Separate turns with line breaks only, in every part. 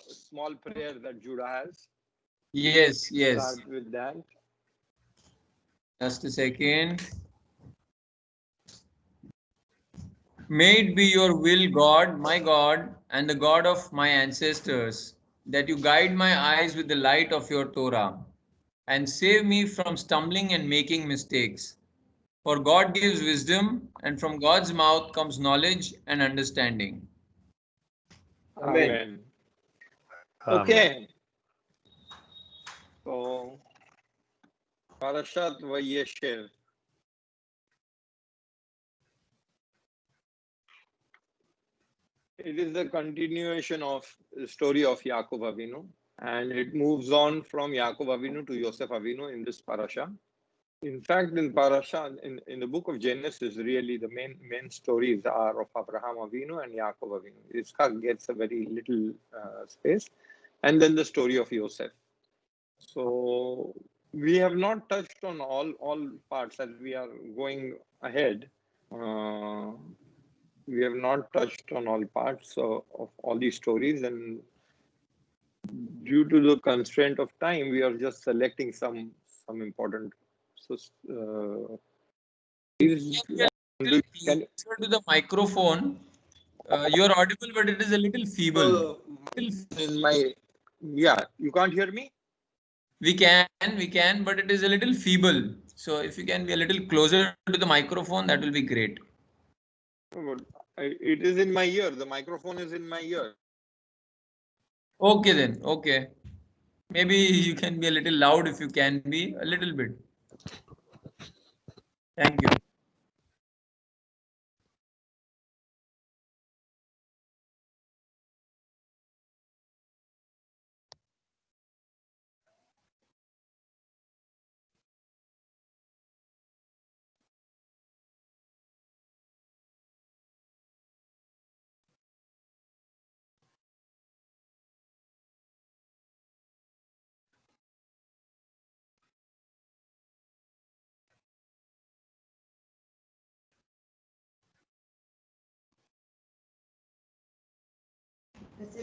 small prayer that Judah has?
Yes.
Start with that.
Just a second. May it be your will, God, my God, and the God of my ancestors, that you guide my eyes with the light of your Torah, and save me from stumbling and making mistakes. For God gives wisdom, and from God's mouth comes knowledge and understanding.
Amen. Okay. So, parashat vayeshev. It is the continuation of the story of Yaakov Avinu, and it moves on from Yaakov Avinu to Yosef Avinu in this parasha. In fact, in parasha, in the book of Genesis, really the main stories are of Abraham Avinu and Yaakov Avinu. Yitzchak gets a very little space, and then the story of Yosef. So we have not touched on all parts as we are going ahead. We have not touched on all parts of all these stories, and due to the constraint of time, we are just selecting some important. So,
Closer to the microphone. You're audible, but it is a little feeble.
in my you can't hear me?
We can, but it is a little feeble. So if you can be a little closer to the microphone, that will be great.
It is in my ear. The microphone is in my ear.
Okay then. Okay. Maybe you can be a little loud if you can be a little bit. Thank you.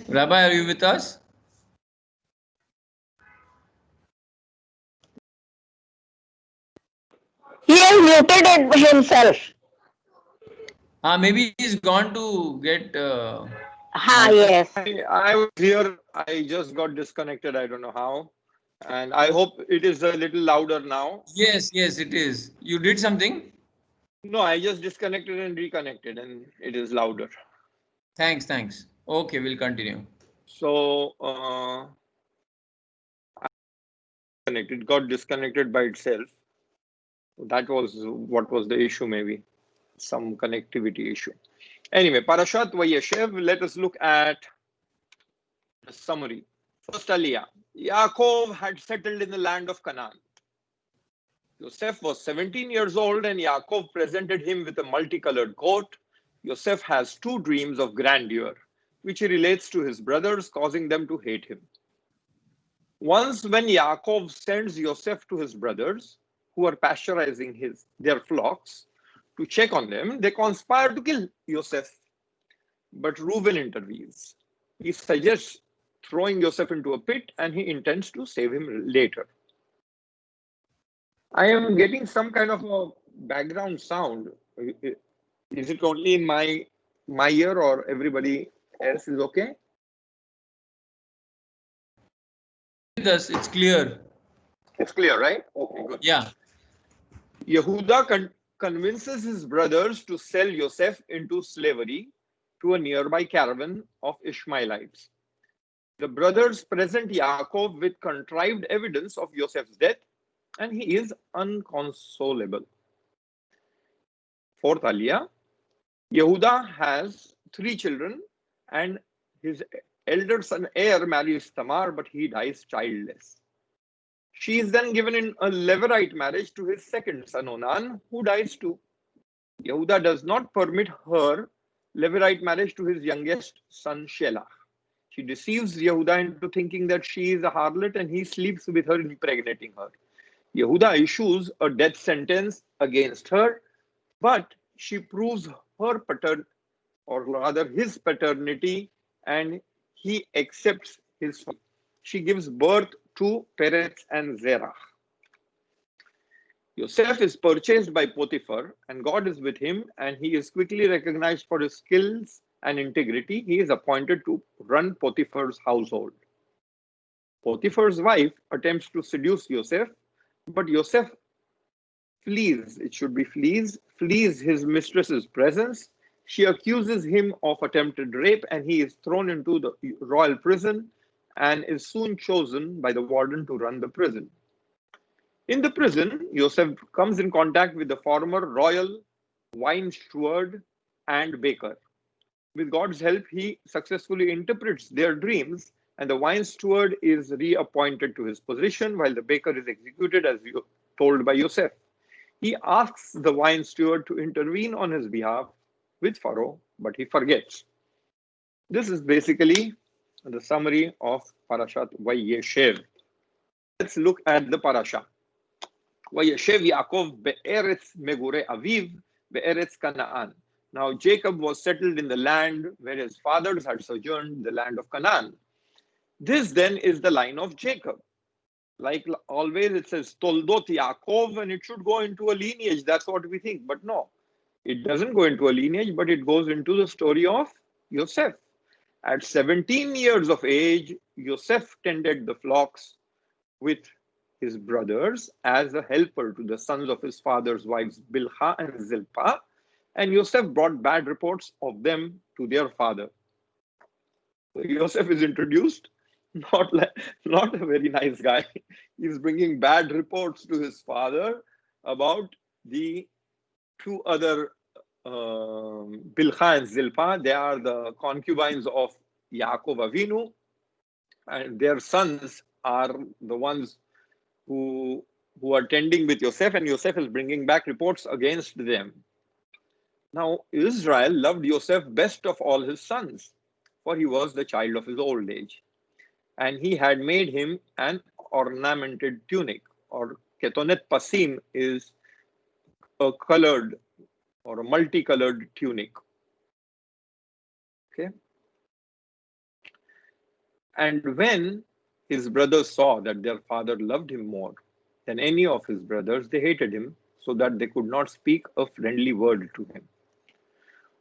Rabbi, are you with us?
He has muted himself.
Maybe he's gone to get.
Yes.
I was here. I just got disconnected. I don't know how. And I hope it is a little louder now.
Yes, it is. You did something?
No, I just disconnected and reconnected, and it is louder.
Thanks. Okay, we'll continue.
So, it got disconnected by itself. That was what was the issue, maybe some connectivity issue. Anyway, Parashat Vayeshev, let us look at the summary. First Aliyah. Yaakov had settled in the land of Canaan. Yosef was 17 years old and Yaakov presented him with a multicolored coat. Yosef has two dreams of grandeur, which he relates to his brothers, causing them to hate him. Once when Yaakov sends Yosef to his brothers, who are pasteurizing their flocks, to check on them, they conspire to kill Yosef. But Reuben intervenes. He suggests throwing Yosef into a pit and he intends to save him later. I am getting some kind of a background sound. Is it only in my ear or everybody else is okay?
With us, it's clear.
It's clear, right? Okay, good.
Yeah.
Yehuda convinces his brothers to sell Yosef into slavery to a nearby caravan of Ishmaelites. The brothers present Yaakov with contrived evidence of Yosef's death, and he is unconsolable. Fourth Aliyah, Yehuda has 3 children, and his elder son Er marries Tamar, but he dies childless. She is then given in a Levirate marriage to his second son Onan, who dies too. Yehuda does not permit her Levirate marriage to his youngest son Shelah. She deceives Yehuda into thinking that she is a harlot and he sleeps with her, impregnating her. Yehuda issues a death sentence against her, but she proves her his paternity, and he accepts his father. She gives birth to Peretz and Zerach. Yosef is purchased by Potiphar, and God is with him, and he is quickly recognized for his skills and integrity. He is appointed to run Potiphar's household. Potiphar's wife attempts to seduce Yosef, but Yosef flees, it should be flees his mistress's presence. She accuses him of attempted rape, and he is thrown into the royal prison and is soon chosen by the warden to run the prison. In the prison, Yosef comes in contact with the former royal wine steward and baker. With God's help, he successfully interprets their dreams, and the wine steward is reappointed to his position while the baker is executed as told by Yosef. He asks the wine steward to intervene on his behalf with Pharaoh, but he forgets. This is basically the summary of parashat vayeshev. Let's look at the parasha. vayeshev Yaakov be'eretz megure aviv be'eretz Canaan. Now Jacob was settled in the land where his fathers had sojourned, the land of Canaan. This then is the line of Jacob. Like always, it says Toldot Yaakov, and it should go into a lineage. That's what we think. But no, it doesn't go into a lineage, but it goes into the story of Yosef. At 17 years of age, Yosef tended the flocks with his brothers as a helper to the sons of his father's wives Bilhah and Zilpah, and Yosef brought bad reports of them to their father. So Yosef is introduced, not a very nice guy. He's bringing bad reports to his father about the two other Bilhah and Zilpah. They are the concubines of Yaakov Avinu, and their sons are the ones who are tending with Yosef, and Yosef is bringing back reports against them. Now, Israel loved Yosef best of all his sons, for he was the child of his old age. And he had made him an ornamented tunic, or ketonet pasim is a colored or a multicolored tunic. Okay. And when his brothers saw that their father loved him more than any of his brothers, they hated him so that they could not speak a friendly word to him.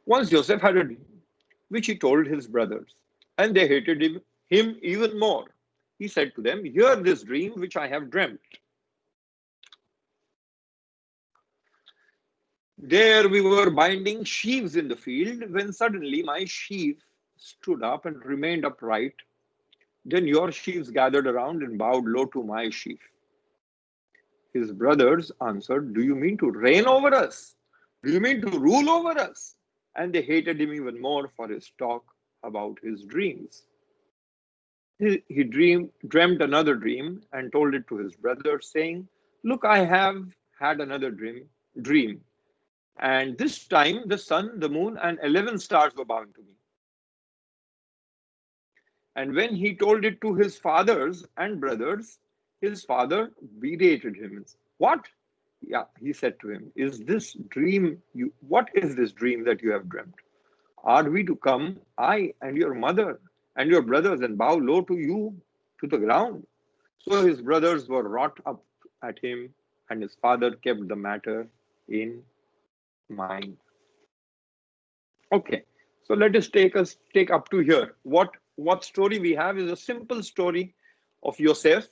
Once Joseph had a dream, which he told his brothers, and they hated him even more. He said to them, "Hear this dream which I have dreamt. There we were binding sheaves in the field, when suddenly my sheaf stood up and remained upright. Then your sheaves gathered around and bowed low to my sheaf." His brothers answered, "Do you mean to reign over us? Do you mean to rule over us?" And they hated him even more for his talk about his dreams. He dreamt another dream and told it to his brothers, saying, "Look, I have had another dream. And this time the sun, the moon, and 11 stars were bowing to me." And when he told it to his fathers and brothers, his father berated him. "What?" Yeah, he said to him, what is this dream that you have dreamt? Are we to come, I and your mother and your brothers, and bow low to you to the ground? So his brothers were wrought up at him, and his father kept the matter in mind. Okay, so let us take up to here. What story we have is a simple story of Yosef,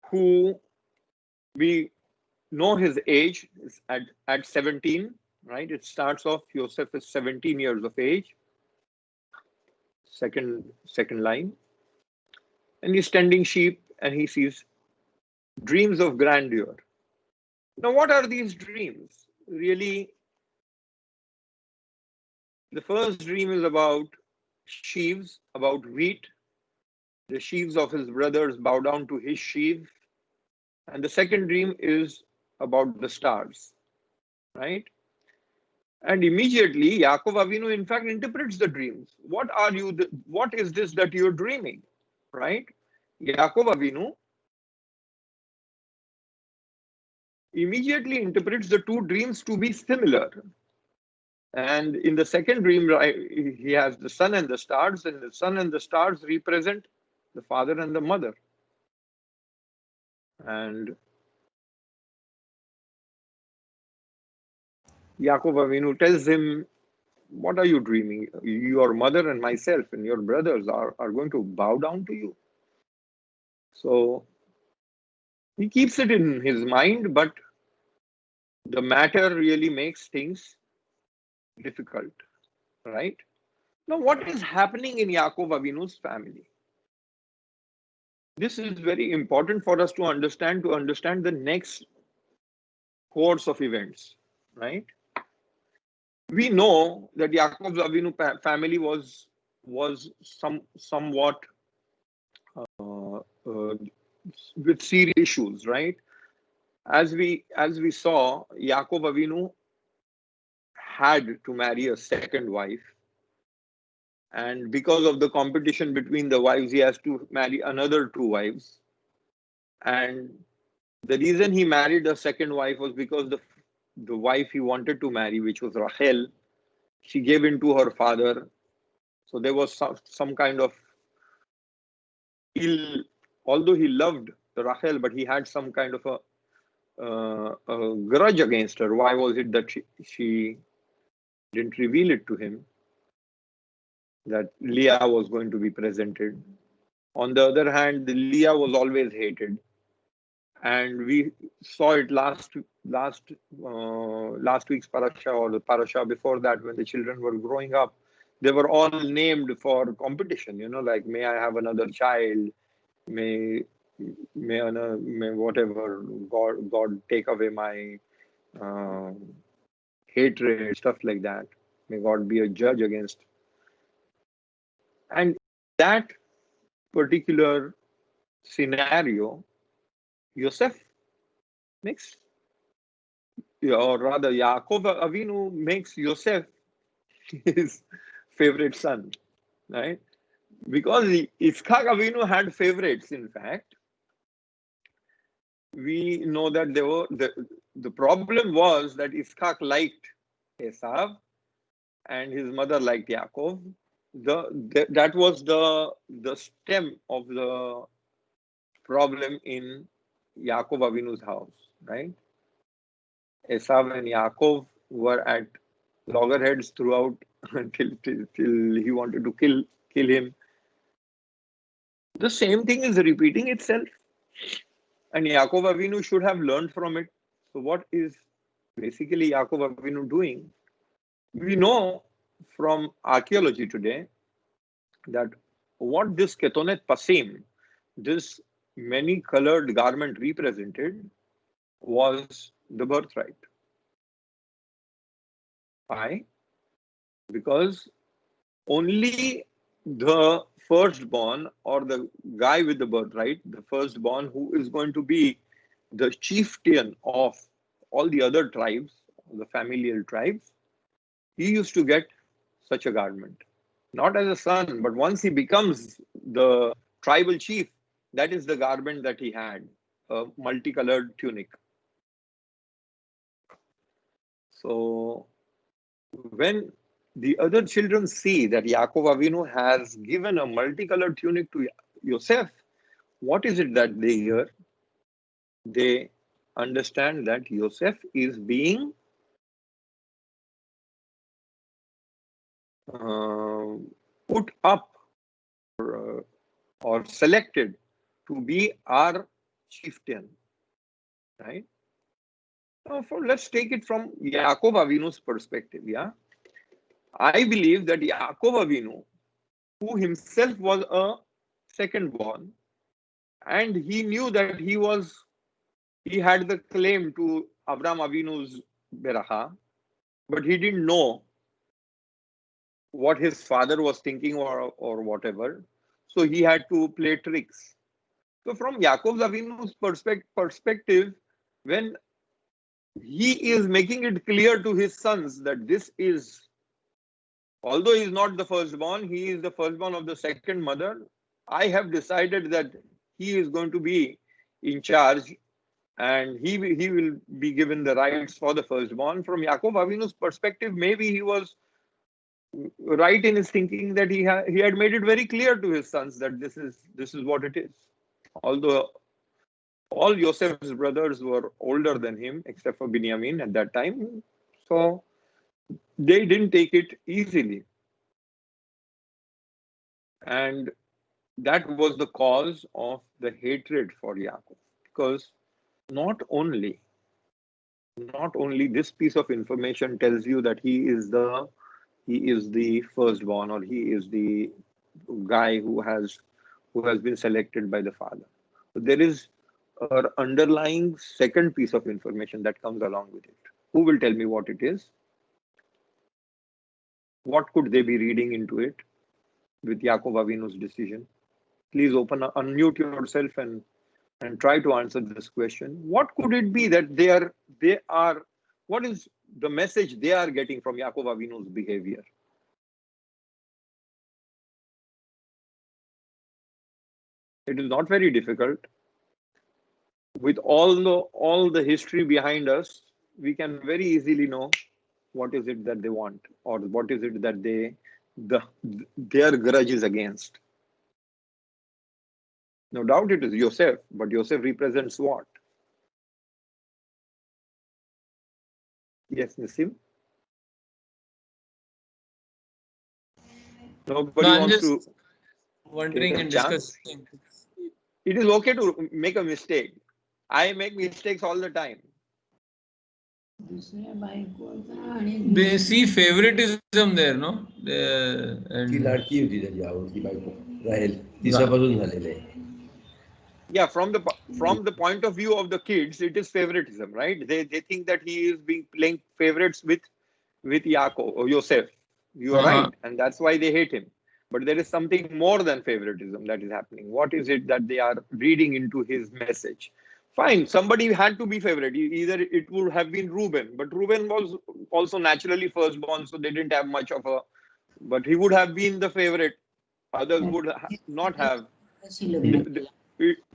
who we know his age is at 17, right? It starts off, Yosef is 17 years of age, second line, and he's tending sheep and he sees dreams of grandeur. Now, what are these dreams? Really, the first dream is about sheaves, about wheat. The sheaves of his brothers bow down to his sheaf. And the second dream is about the stars, right? And immediately Yaakov Avinu, in fact, interprets the dreams. What is this that you're dreaming, right? Yaakov Avinu immediately interprets the two dreams to be similar. And in the second dream, he has the sun and the stars, and the sun and the stars represent the father and the mother. And Yaakov Avinu tells him, what are you dreaming? Your mother and myself and your brothers are going to bow down to you. So he keeps it in his mind, but the matter really makes things difficult, right? Now, what is happening in Yaakov Avinu's family? This is very important for us to understand the next course of events, right? We know that Yaakov Avinu family was somewhat with serious issues, right? As we saw, Yaakov Avinu had to marry a second wife, and because of the competition between the wives, he has to marry another two wives. And the reason he married a second wife was because the wife he wanted to marry, which was Rachel, she gave in to her father. So there was some kind of ill, although he loved Rachel, but he had some kind of a grudge against her. Why was it that she didn't reveal it to him that Leah was going to be presented? On the other hand, Leah was always hated, and we saw it last week's parasha, or the parasha before that, when the children were growing up. They were all named for competition, like, may I have another child, may whatever, God take away my uh, hatred, stuff like that. May God be a judge against. And that particular scenario, Yosef makes, or rather, Yaakov Avinu makes Yosef his favorite son, right? Because Yitzchak Avinu had favorites. In fact, we know that the problem was that Yitzchak liked Esav and his mother liked Yaakov. That was the stem of the problem in Yaakov Avinu's house, right? Esav and Yaakov were at loggerheads throughout till he wanted to kill him. The same thing is repeating itself, and Yaakov Avinu should have learned from it. So what is basically Yaakov Avinu doing? We know from archaeology today that what this ketonet pasim, this many colored garment represented, was the birthright. Why? Because only the firstborn, or the guy with the birthright, the firstborn, who is going to be the chieftain of all the other tribes, the familial tribes, he used to get such a garment. Not as a son, but once he becomes the tribal chief, that is the garment that he had, a multicolored tunic. So when the other children see that Yaakov Avinu has given a multicolored tunic to Yosef, what is it that they hear? They understand that Yosef is being put up or selected to be our chieftain, right? Now, let's take it from Yaakov Avinu's perspective. Yeah, I believe that Yaakov Avinu, who himself was a second born, and he knew that he had the claim to Abraham Avinu's beracha, but he didn't know what his father was thinking, or whatever. So he had to play tricks. So from Yaakov Avinu's perspective, when he is making it clear to his sons that this is, although he is not the firstborn, he is the firstborn of the second mother, I have decided that he is going to be in charge, and he will be given the rights for the firstborn. From Yaakov Avinu's perspective, maybe he was right in his thinking that he had made it very clear to his sons that this is what it is. Although all Joseph's brothers were older than him, except for Binyamin at that time, so they didn't take it easily, and that was the cause of the hatred for Yaakov, because not only this piece of information tells you that he is the firstborn, or he is the guy who has been selected by the father. But there is an underlying second piece of information that comes along with it. Who will tell me what it is? What could they be reading into it with Yaakov Avinu's decision? Please unmute yourself and try to answer this question. What could it be that they are, what is the message they are getting from Yaakov Avinu's behavior? It is not very difficult. With all the history behind us, we can very easily know what is it that they want, or what is it that their grudge is against. No doubt it is Yosef, but Yosef represents what? Yes, Nissim? Nobody
No, I'm
wants
just
to take
wondering
a
and
chance.
discussing.
It is okay to make a mistake. I make mistakes all the time.
They see favoritism there, no?
ती
And
लाडकी होती त्याची आवडती बायको राहेल तिच्यापासून झालेलं आहे.
Yeah, from the point of view of the kids, it is favoritism, right? They think that he is playing favorites with Yaakov or Yosef. You are right, and that's why they hate him. But there is something more than favoritism that is happening. What is it that they are reading into his message? Fine, somebody had to be favorite. Either it would have been Reuben, but Reuben was also naturally firstborn, so they didn't have much of a. But he would have been the favorite. Others would not have.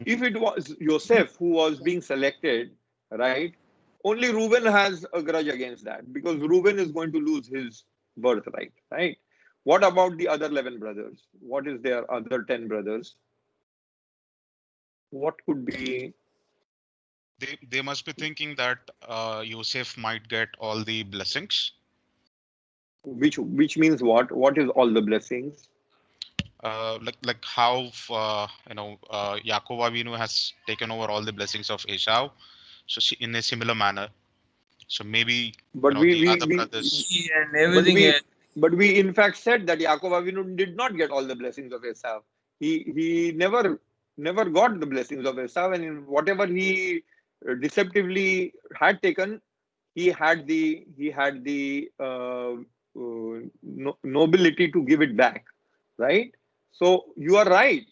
If it was Yosef who was being selected, right? Only Reuben has a grudge against that, because Reuben is going to lose his birthright, right? What about the other 11 brothers? What is their other 10 brothers? What could be?
They must be thinking that Yosef might get all the blessings.
Which means what? What is all the blessings?
Like how Yaakov Avinu has taken over all the blessings of Esau, so in a similar manner. So maybe
But
the other brothers.
and
but
everything else.
we in fact said that Yaakov Avinu did not get all the blessings of Esau. He never got the blessings of Esau, and in whatever he deceptively had taken, he had the nobility to give it back, right? So you are right,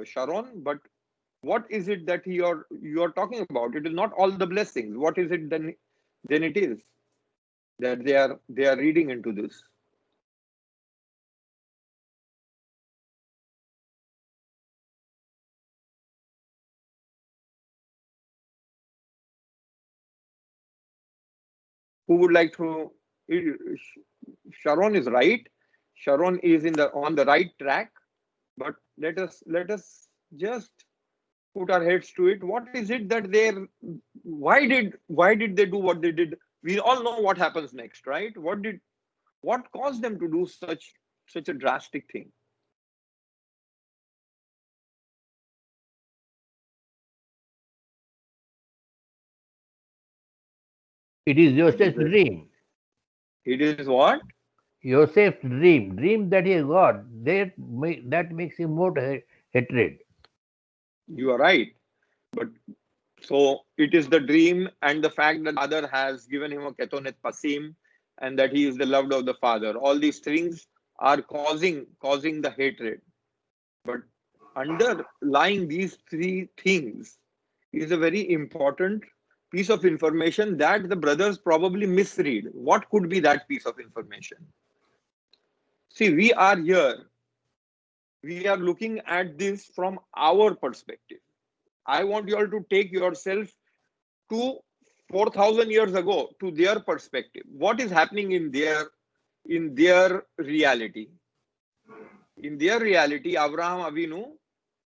Sharon. But what is it that you are talking about? It is not all the blessings. What is it then? Then it is that they are reading into this. Who would like to? Sharon is right. Sharon is on the right track. But let us just put our heads to it. What is it that why did they do what they did? We all know what happens next, right? What caused them to do such a drastic thing?
It is Joseph's dream.
It is what?
Joseph's dream that he has got, that makes him more hatred.
You are right. But so it is the dream and the fact that father has given him a ketonet pasim, and that he is the loved of the father. All these things are causing the hatred. But underlying these three things is a very important piece of information that the brothers probably misread. What could be that piece of information? See, we are here. We are looking at this from our perspective. I want you all to take yourself to 4,000 years ago, to their perspective. What is happening in their reality? In their reality, Abraham Avinu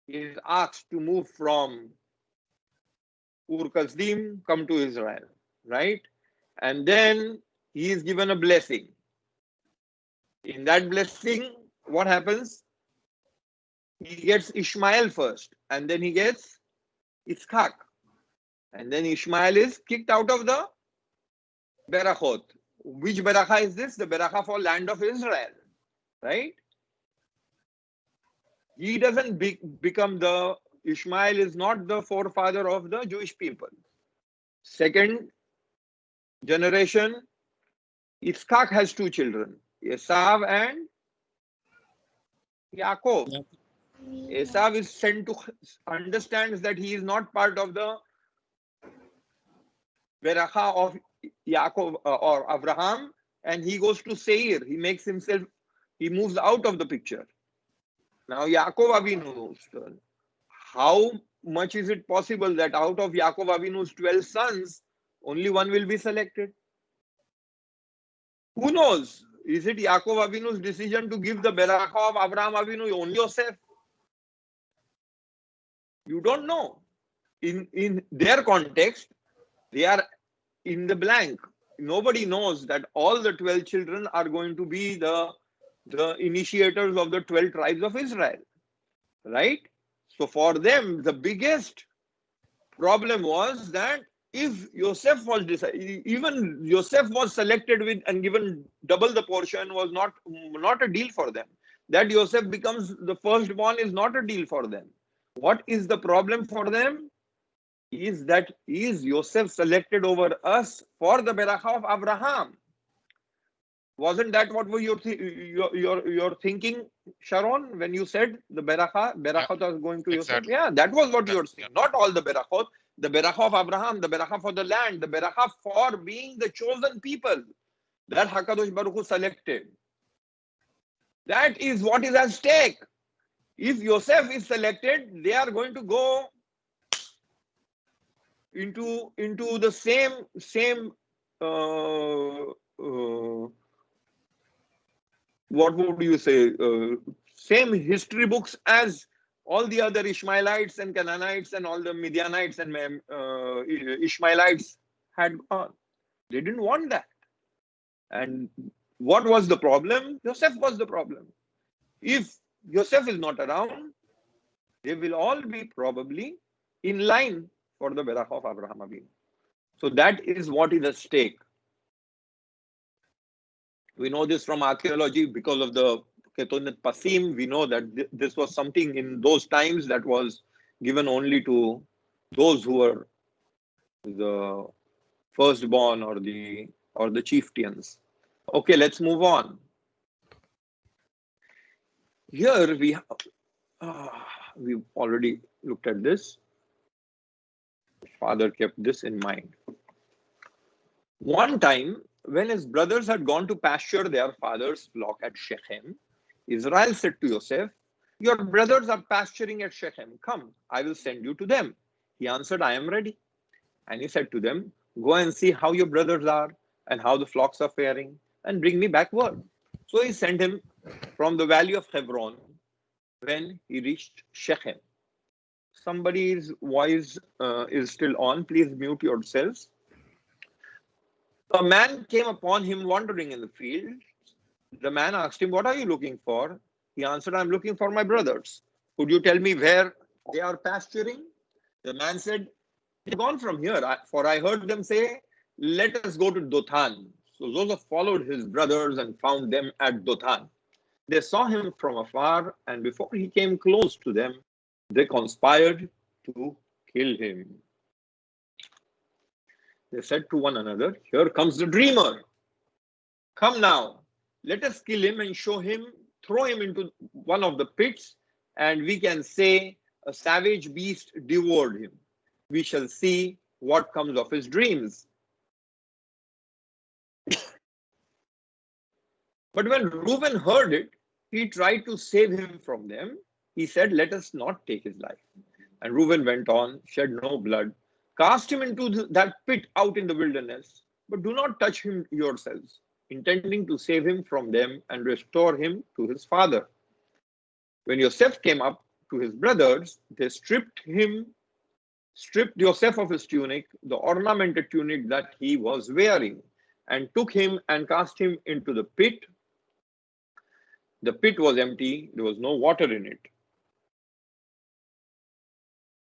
is asked to move from Ur Kasdim, come to Israel, right? And then he is given a blessing. In that blessing, what happens? He gets Ishmael first, and then he gets Yitzchak. And then Ishmael is kicked out of the Berachot. Which Beracha is this? The Beracha for land of Israel, right? He doesn't become the, Ishmael is not the forefather of the Jewish people. Second generation, Yitzchak has two children, Esav and Yaakov. Esav is sent to, understands that he is not part of the Beracha of Yaakov or Abraham, and he goes to Seir. He makes himself, he moves out of the picture. Now Yaakov Avinu's turn. How much is it possible that out of Yaakov Avinu's 12 sons, only one will be selected? Who knows? Is it Yaakov Avinu's decision to give the Beracha of Abraham Avinu only Yosef? You don't know. In their context, they are in the blank. Nobody knows that all the 12 children are going to be the initiators of the 12 tribes of Israel, right? So for them, the biggest problem was that if Yosef was decided, even Yosef was selected with and given double the portion was not a deal for them. That Yosef becomes the firstborn is not a deal for them. What is the problem for them? Is that is Yosef selected over us for the Beracha of Abraham? Wasn't that what were you're thinking, Sharon, when you said the Berachot was going to Yosef?
Exactly.
Yeah, that was what you were saying.
Yeah.
Not all the Berachot, the Beracha of Abraham, the Beracha for the land, the Beracha for being the chosen people that HaKadosh Baruch Hu selected. That is what is at stake. If Yosef is selected, they are going to go into the same what would you say, same history books as all the other Ishmaelites and Canaanites and all the Midianites and Ishmaelites had gone. They didn't want that. And what was the problem? Yosef was the problem. If Yosef is not around, they will all be probably in line for the Beracha of Abraham Avinu. So that is what is at stake. We know this from archaeology because of the Ketonet Pasim. We know that this was something in those times that was given only to those who were the firstborn or the chieftains. Okay, let's move on. Here we've already looked at this. Father kept this in mind. One time, when his brothers had gone to pasture their father's flock at Shechem, Israel said to Yosef, "Your brothers are pasturing at Shechem. Come, I will send you to them." He answered, "I am ready." And he said to them, "Go and see how your brothers are and how the flocks are faring, and bring me back word." So he sent him from the valley of Hebron. When he reached Shechem, somebody's voice is still on. Please mute yourselves. A man came upon him wandering in the field. The man asked him, "What are you looking for?" He answered, "I'm looking for my brothers. Could you tell me where they are pasturing?" The man said, "They've gone from here, for I heard them say, 'Let us go to Dothan.'" So Joseph followed his brothers and found them at Dothan. They saw him from afar, and before he came close to them, they conspired to kill him. They said to one another, "Here comes the dreamer. Come now, let us kill him and throw him into one of the pits, and we can say a savage beast devoured him. We shall see what comes of his dreams." But when Reuben heard it, he tried to save him from them. He said, "Let us not take his life." And Reuben went on, "Shed no blood. Cast him into that pit out in the wilderness, but do not touch him yourselves, intending to save him from them and restore him to his father. When Yosef came up to his brothers, they stripped Joseph of his tunic, the ornamented tunic that he was wearing, and took him and cast him into the pit. The pit was empty, there was no water in it.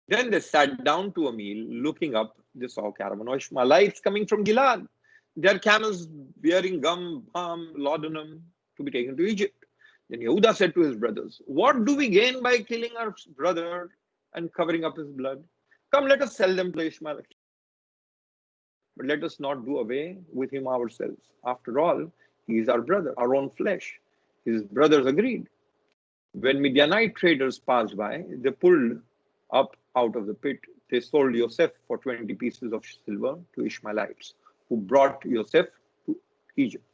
Then they sat down to a meal. Looking up, they saw a caravan of Ishmaelites coming from Gilad. Their camels bearing gum, balm, laudanum to be taken to Egypt. Then Yehuda said to his brothers, "What do we gain by killing our brother and covering up his blood? Come, let us sell them to Ishmaelites. But let us not do away with him ourselves. After all, he is our brother, our own flesh." His brothers agreed. When Midianite traders passed by, they pulled up out of the pit. They sold Yosef for 20 pieces of silver to Ishmaelites, who brought Yosef to Egypt.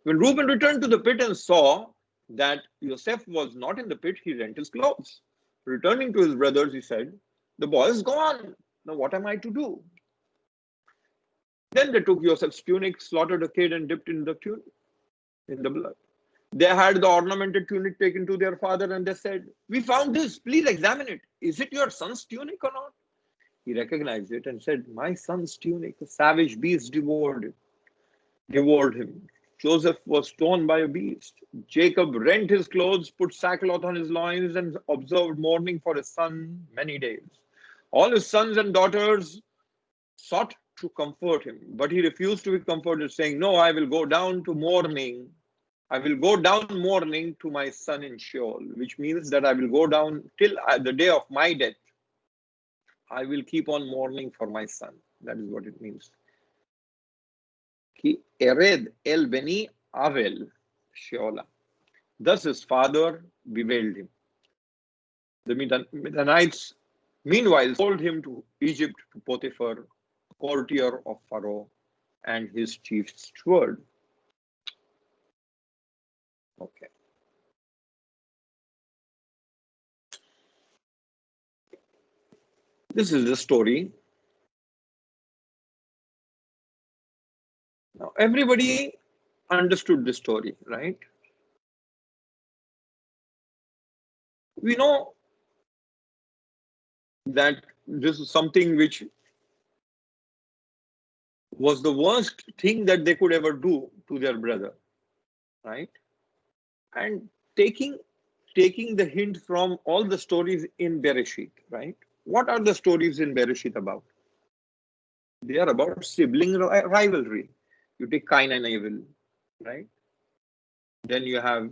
When Reuben returned to the pit and saw that Yosef was not in the pit, he rent his clothes. Returning to his brothers, he said, "The boy is gone. Now what am I to do?" Then they took Yosef's tunic, slaughtered a kid, and dipped in the tunic in the blood. They had the ornamented tunic taken to their father, and they said, "We found this. Please examine it. Is it your son's tunic or not?" He recognized it and said, "My son's tunic. A savage beast devoured him. Joseph was torn by a beast. Jacob rent his clothes, put sackcloth on his loins, and observed mourning for his son many days. All his sons and daughters sought to comfort him, but he refused to be comforted, saying, 'No, I will go down to mourning. I will go down mourning to my son in Sheol,' which means that I will go down till the day of my death. I will keep on mourning for my son." That is what it means. Ki ered el beni avel Sheola. Thus his father bewailed him. The Midianites meanwhile sold him to Egypt to Potiphar, courtier of Pharaoh, and his chief steward. Okay. This is the story. Now, everybody understood the story, right? We know that this is something which was the worst thing that they could ever do to their brother, right? And taking the hint from all the stories in Bereshit, right? What are the stories in Bereshit about? They are about sibling rivalry. You take Cain and Abel, right? Then you have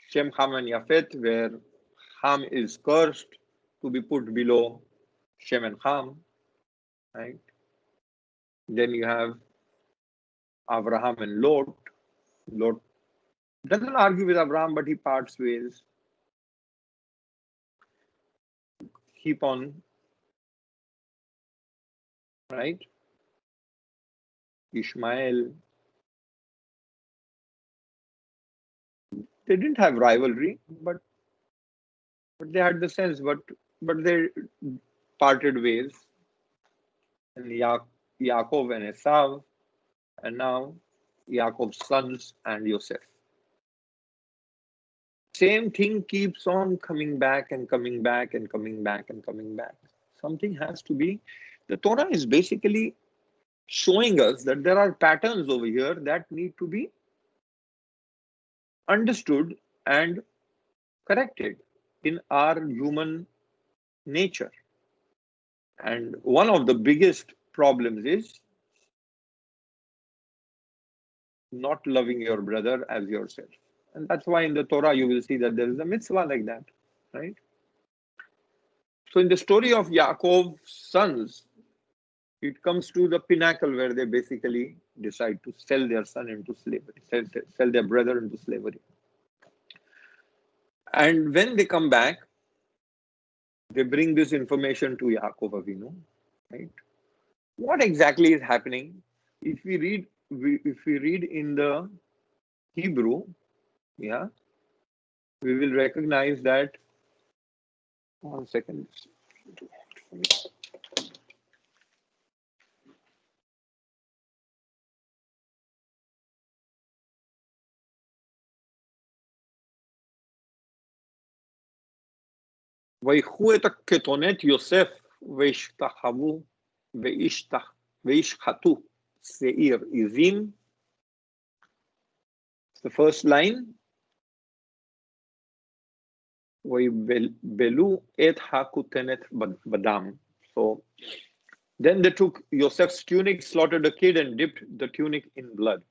Shem, Ham, and Yafet, where Ham is cursed to be put below Shem and Ham, right? Then you have Abraham and Lot. Lot doesn't argue with Abraham, but he parts ways. Keep on, right? Ishmael. They didn't have rivalry, but they had the sense, but they parted ways. And Yaakov and Esau, and now Yaakov's sons and Yosef. Same thing keeps on coming back and coming back and coming back and coming back. Something has to be. The Torah is basically showing us that there are patterns over here that need to be understood and corrected in our human nature. And one of the biggest problems is not loving your brother as yourself. And that's why in the Torah you will see that there is a mitzvah like that, right? So in the story of Yaakov's sons, it comes to the pinnacle where they basically decide to sell their son into slavery, sell their brother into slavery. And when they come back, they bring this information to Yaakov Avinu, right? What exactly is happening? If we read in the Hebrew, yeah, we will recognize that. 1 second. ויקחו את הכתונת יוסף וישתחוו וישחטו שעיר עזים. The first line. ויבלו את הכותנת בדם. So then they took Joseph's tunic, slaughtered the kid, and dipped the tunic in blood.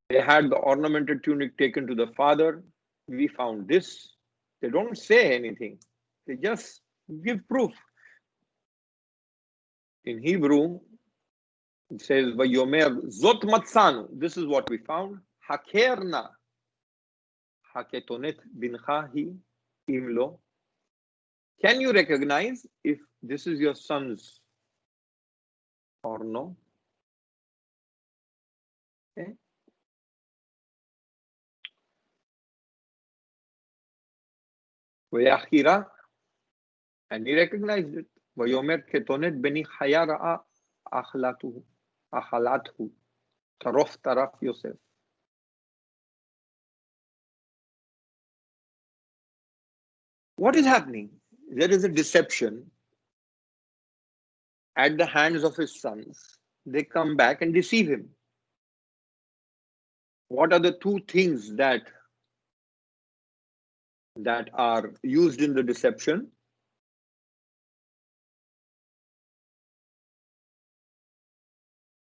They had the ornamented tunic taken to the father. We found this. They don't say anything. They just give proof. In Hebrew, it says, Vayomer zot matzanu. This is what we found. Hakerna. Haketonet bincha hi imlo. Can you recognize if this is your son's or no? Okay. Vayachira, and he recognized it. Vayomer ketonet beni chaya ra'a achalathu tarof taraf Yosef. What is happening? There is a deception at the hands of his sons. They come back and deceive him. What are the two things that are used in the deception?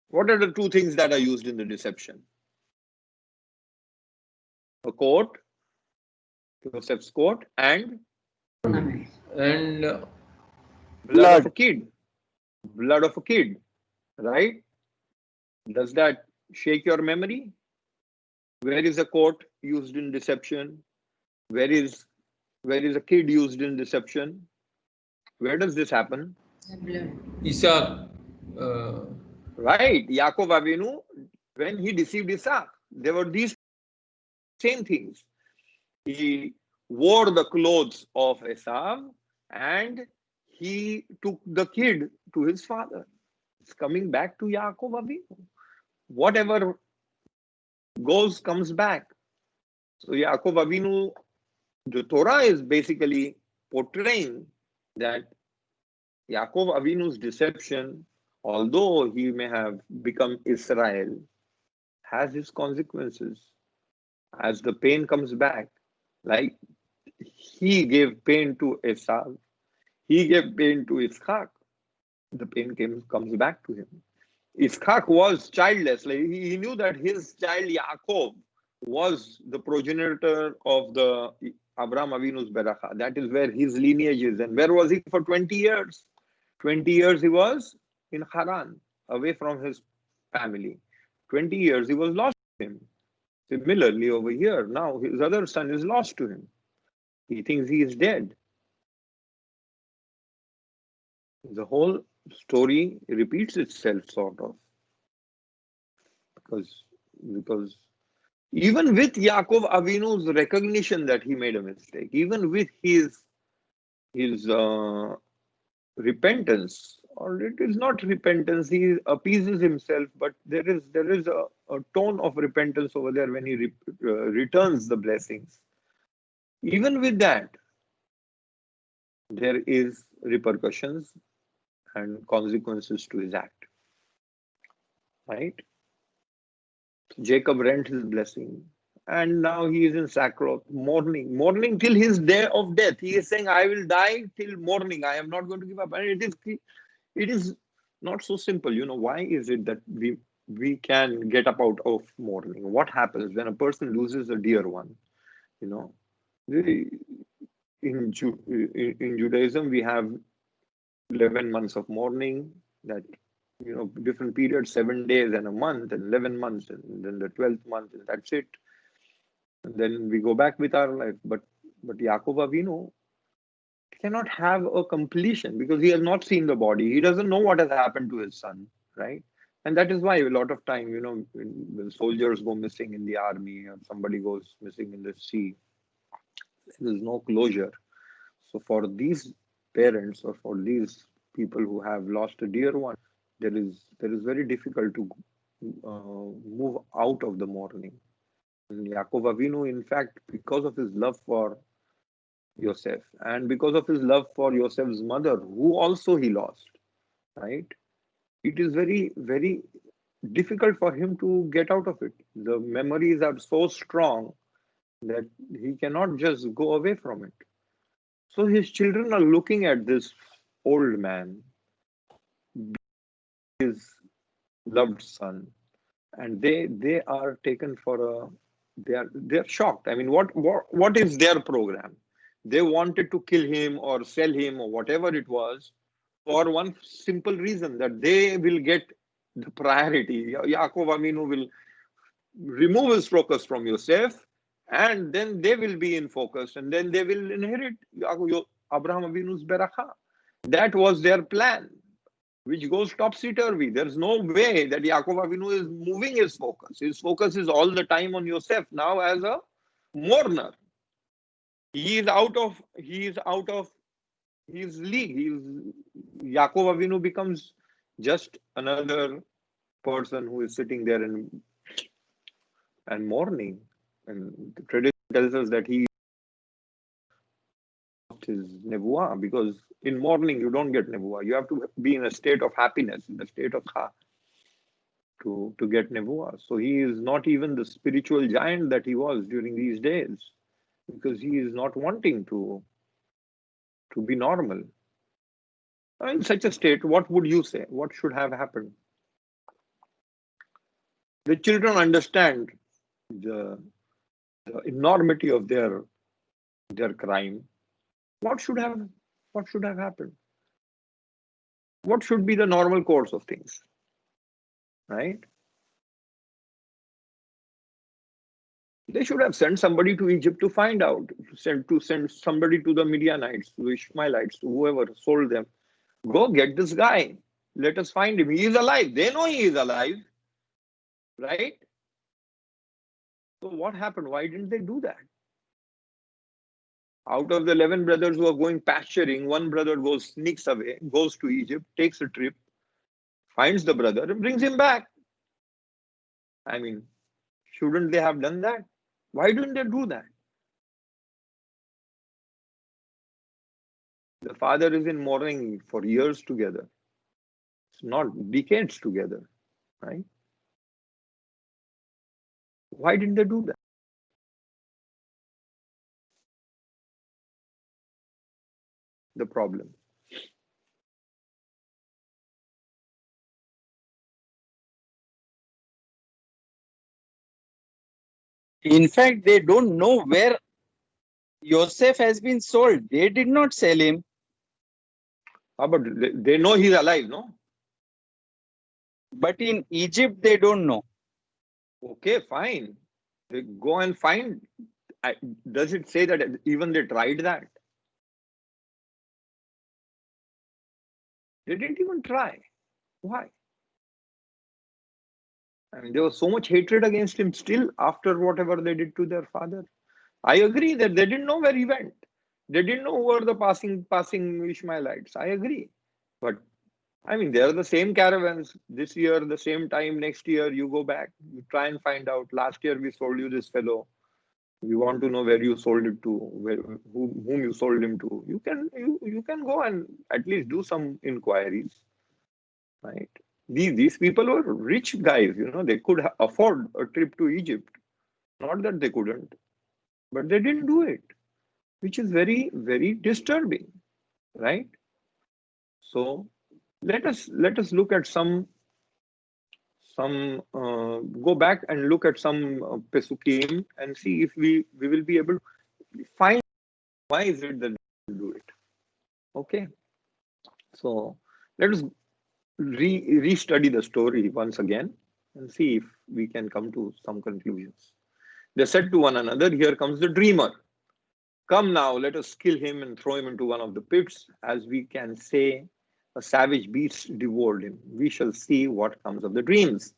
What are the two things that are used in the deception? A coat, Joseph's coat, and blood of a kid. Blood of a kid, right? Does that shake your memory? Where is a coat used in deception? Where is a kid used in deception? Where does this happen?
Isaac.
Right, Yaakov Avinu, when he deceived Isaac, there were these same things. He wore the clothes of Esav and he took the kid to his father. It's coming back to Yaakov Avinu. Whatever goes comes back. So Yaakov Avinu, the Torah is basically portraying that Yaakov Avinu's deception, although he may have become Israel, has its consequences. As the pain comes back, like he gave pain to Esav, he gave pain to Yitzchak, the pain comes back to him. Yitzchak was childless. Like he knew that his child Yaakov was the progenitor of the Abraham Avinu's Beracha. That is where his lineage is. And where was he for 20 years? 20 years he was in Haran, away from his family. 20 years he was lost to him. Similarly, over here, now his other son is lost to him. He thinks he is dead. The whole story repeats itself, sort of. Because even with Yaakov Avinu's recognition that he made a mistake, even with his repentance, or it is not repentance, he appeases himself, but there is a tone of repentance over there when he returns the blessings. Even with that, there is repercussions and consequences to his act. Right? Jacob rent his blessing, and now he is in sackcloth, mourning till his day of death. He is saying, I will die till morning. I am not going to give up. And it is not so simple. Why is it that we can get up out of mourning? What happens when a person loses a dear one? In Judaism, we have 11 months of mourning, that different periods, 7 days and a month, and 11 months, and then the 12th month, and that's it. And then we go back with our life. But Yaakov Avinu cannot have a completion because he has not seen the body. He doesn't know what has happened to his son, right? And that is why a lot of time, when soldiers go missing in the army or somebody goes missing in the sea, there is no closure. So for these parents or for these people who have lost a dear one, there is very difficult to move out of the mourning. And Yaakov Avinu, in fact, because of his love for Yosef, and because of his love for Yosef's mother, who also he lost, right? It is very, very difficult for him to get out of it. The memories are so strong that he cannot just go away from it. So his children are looking at this old man, his loved son, and they are taken for a they're shocked. I mean, what is their program? They wanted to kill him or sell him or whatever it was for one simple reason, that they will get the priority. Yaakov Aminu will remove his focus from Yosef, and then they will be in focus, and then they will inherit Abraham Avinu's beracha. That was their plan, which goes topsy-turvy. There's no way that Yaakov Avinu is moving his focus. His focus is all the time on Yosef now as a mourner. He is out of his league. Yaakov Avinu becomes just another person who is sitting there and mourning. And the tradition tells us that he lost his nevuah, because in mourning you don't get nevuah. You have to be in a state of happiness, in a state of ha, to get nevuah. So he is not even the spiritual giant that he was during these days, because he is not wanting to be normal. In such a state, what would you say? What should have happened? The children understand the enormity of their crime. What should have happened? What should be the normal course of things? Right? They should have sent somebody to Egypt to find out, to send somebody to the Midianites, to the Ishmaelites, to whoever sold them. Go get this guy. Let us find him. He is alive. They know he is alive. Right? So what happened? Why didn't they do that? Out of the 11 brothers who are going pasturing, one brother sneaks away, goes to Egypt, takes a trip, finds the brother, and brings him back. I mean, shouldn't they have done that? Why didn't they do that? The father is in mourning for years together. It's not decades together, right? Why didn't they do that? The problem.
In fact, they don't know where Yosef has been sold. They did not sell him.
But they know he's alive, no?
But in Egypt, they don't know.
Okay, fine. They go and find. Does it say that even they tried that? They didn't even try. Why? I mean, there was so much hatred against him still after whatever they did to their father. I agree that they didn't know where he went. They didn't know who were the passing Ishmaelites. I agree. But I mean, they are the same caravans. This year, the same time, next year, you go back, you try and find out. Last year, we sold you this fellow. We want to know where you sold it to, whom you sold him to. You can go and at least do some inquiries, right? These people were rich guys, they could afford a trip to Egypt. Not that they couldn't, but they didn't do it, which is very, very disturbing, right? So let us look at some go back and look at some pesukim and see if we will be able to find why is it that they do it. Okay, so let us re-study the story once again and see if we can come to some conclusions. They said to one another, "Here comes the dreamer. Come now, let us kill him and throw him into one of the pits, as we can say a savage beast devoured him. We shall see what comes of the dreams."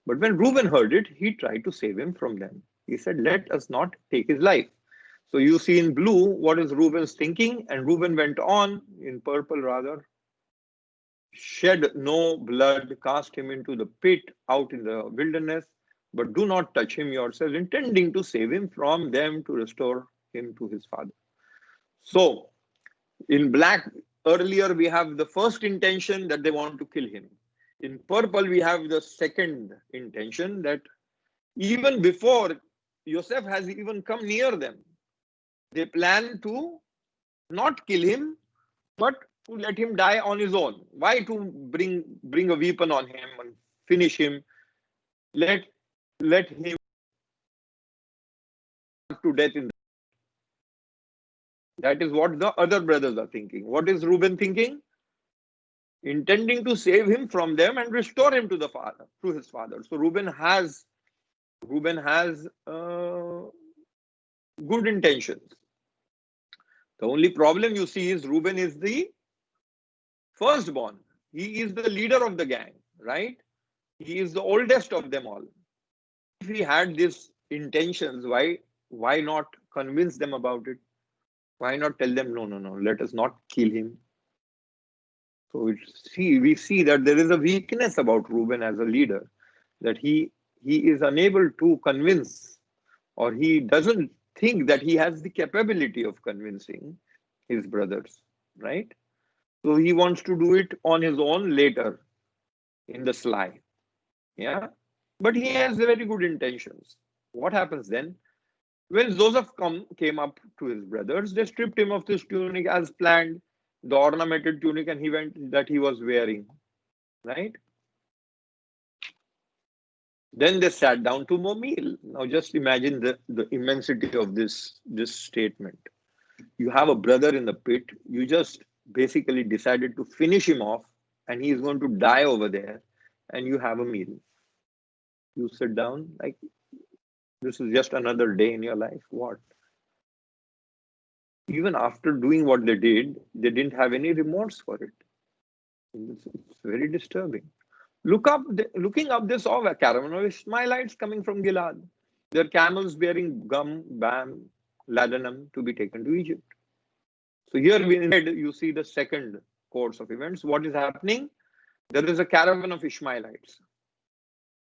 But when Reuben heard it, he tried to save him from them. He said, "Let us not take his life." So you see in blue what is Reuben's thinking, and Reuben went on, in purple rather, "Shed no blood, cast him into the pit out in the wilderness, but do not touch him yourselves," intending to save him from them to restore him to his father. So in black, earlier we have the first intention that they want to kill him. In purple, we have the second intention that even before Yosef has even come near them, they plan to not kill him, but to let him die on his own. Why to bring a weapon on him and finish him? Let him to death in. That is what the other brothers are thinking. What is Reuben thinking? Intending to save him from them and restore him to the father, to his father. So Reuben has good intentions. The only problem you see is Reuben is the firstborn. He is the leader of the gang, right? He is the oldest of them all. If he had these intentions, why not convince them about it? Why not tell them, no, let us not kill him? So we see that there is a weakness about Reuben as a leader, that he is unable to convince, or he doesn't think that he has the capability of convincing his brothers, right? So he wants to do it on his own later in the sly. Yeah. But he has very good intentions. What happens then? When Joseph came up to his brothers, they stripped him of this tunic as planned, the ornamented tunic, and that he was wearing, right? Then they sat down to more meal. Now just imagine the immensity of this statement. You have a brother in the pit. You just basically decided to finish him off, and he is going to die over there, and you have a meal. You sit down like this is just another day in your life. What? Even after doing what they did, they didn't have any remorse for it. It's very disturbing. Looking up, they saw a caravan of Ishmaelites coming from Gilad. Their camels bearing gum, bam, ladanum to be taken to Egypt. So here you see the second course of events. What is happening? There is a caravan of Ishmaelites.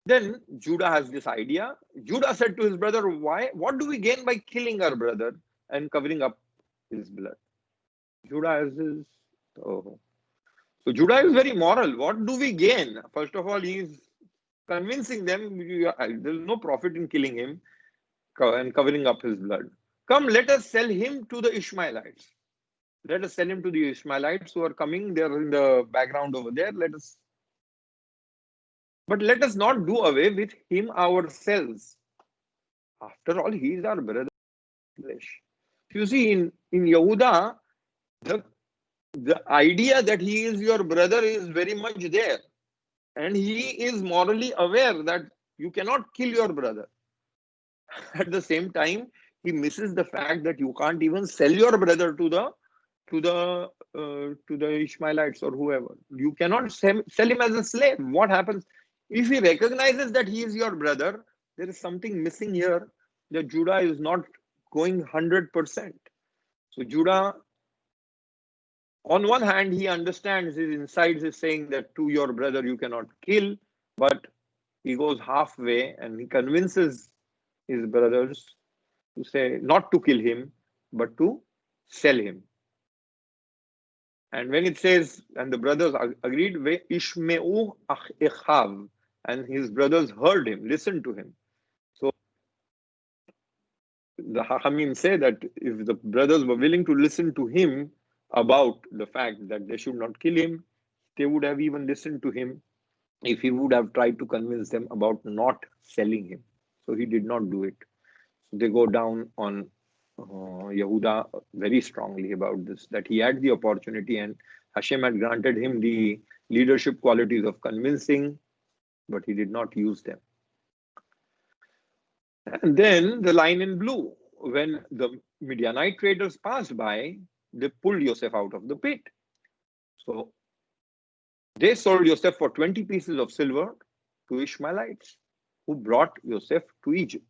Then Judah has this idea. Judah said to his brother, what do we gain by killing our brother and covering up his blood? Judah has this. Oh. So Judah is very moral. What do we gain? First of all, he is convincing them there is no profit in killing him and covering up his blood. Come, let us sell him to the Ishmaelites. Let us sell him to the Ishmaelites who are coming. They're in the background over there. But let us not do away with him ourselves. After all, he is our brother. You see, in Yehuda, the idea that he is your brother is very much there. And he is morally aware that you cannot kill your brother. At the same time, he misses the fact that you can't even sell your brother to the Ishmaelites or whoever. You cannot sell him as a slave. What happens if he recognizes that he is your brother? There is something missing here, that Judah is not going 100%. So Judah, on one hand, he understands, his insides is saying that to your brother you cannot kill, but he goes halfway and he convinces his brothers to say not to kill him, but to sell him. And when it says, and the brothers agreed, Ishmeu Echav, and his brothers heard him, listened to him. So the Hachamim say that if the brothers were willing to listen to him about the fact that they should not kill him, they would have even listened to him if he would have tried to convince them about not selling him. So he did not do it. So they go down on Yehuda very strongly about this, that he had the opportunity and Hashem had granted him the leadership qualities of convincing, but he did not use them. And then the line in blue, when the Midianite traders passed by, they pulled Yosef out of the pit. So they sold Yosef for 20 pieces of silver to Ishmaelites, who brought Yosef to Egypt.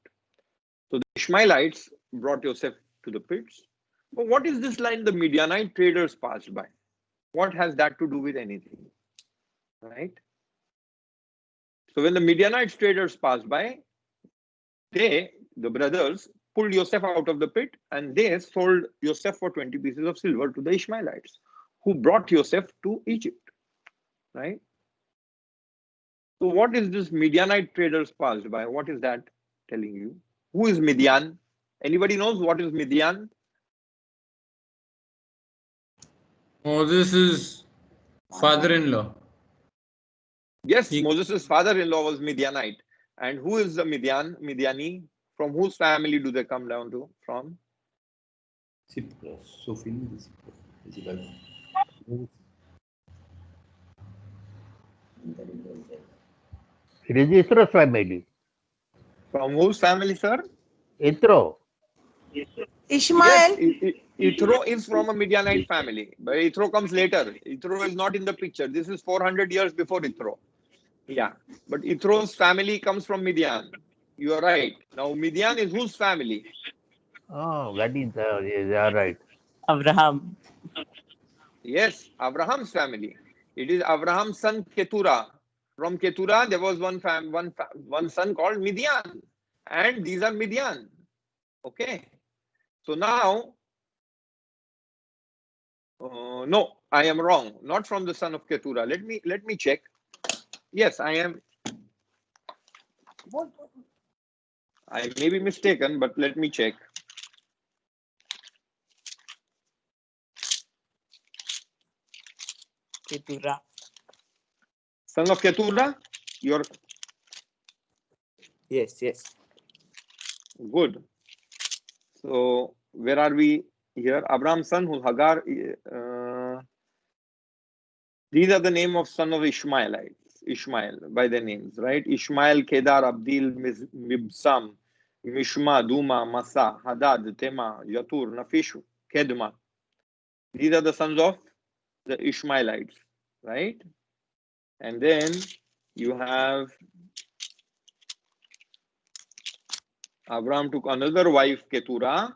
So the Ishmaelites brought Yosef to the pits. But what is this line? The Midianite traders passed by. What has that to do with anything? Right? So when the Midianite traders passed by, the brothers, pulled Yosef out of the pit, and they sold Yosef for 20 pieces of silver to the Ishmaelites, who brought Yosef to Egypt. Right? So what is this Midianite traders passed by? What is that telling you? Who is Midian? Anybody knows what is Midian?
Moses' father-in-law.
Yes,
He-
Moses' father-in-law was Midianite. And who is the Midiani? From whose family do they come down to? From?
Cyprus. Sophie is Cyprus.
It is Israel's family.
From whose family, sir?
Ithro.
Yes,
Ishmael.
Ithro is from a Midianite family, but Ithro comes later. Ithro is not in the picture. This is 400 years before Ithro. Yeah, but Ithro's family comes from Midian. You are right. Now, Midian is whose family?
Oh, that is, yes, you are right.
Abraham.
Yes, Abraham's family. It is Abraham's son Keturah. From Keturah, there was one son called Midian, and these are Midian. Okay, so now, no, I am wrong. Not from the son of Keturah. Let me check. Yes, I am. I may be mistaken, but let me check.
Keturah.
Son of Keturah, you're
Yes, yes.
good. So where are we here? Abraham's son, who Hagar. These are the name of son of Ishmaelites. Ishmael by their names, right? Ishmael, Kedar, Abdil, Mibsam, Mishma, Duma, Masa, Hadad, Tema, Yatur, Nafishu, Kedma. These are the sons of the Ishmaelites, right? And then you have Abraham took another wife, Keturah,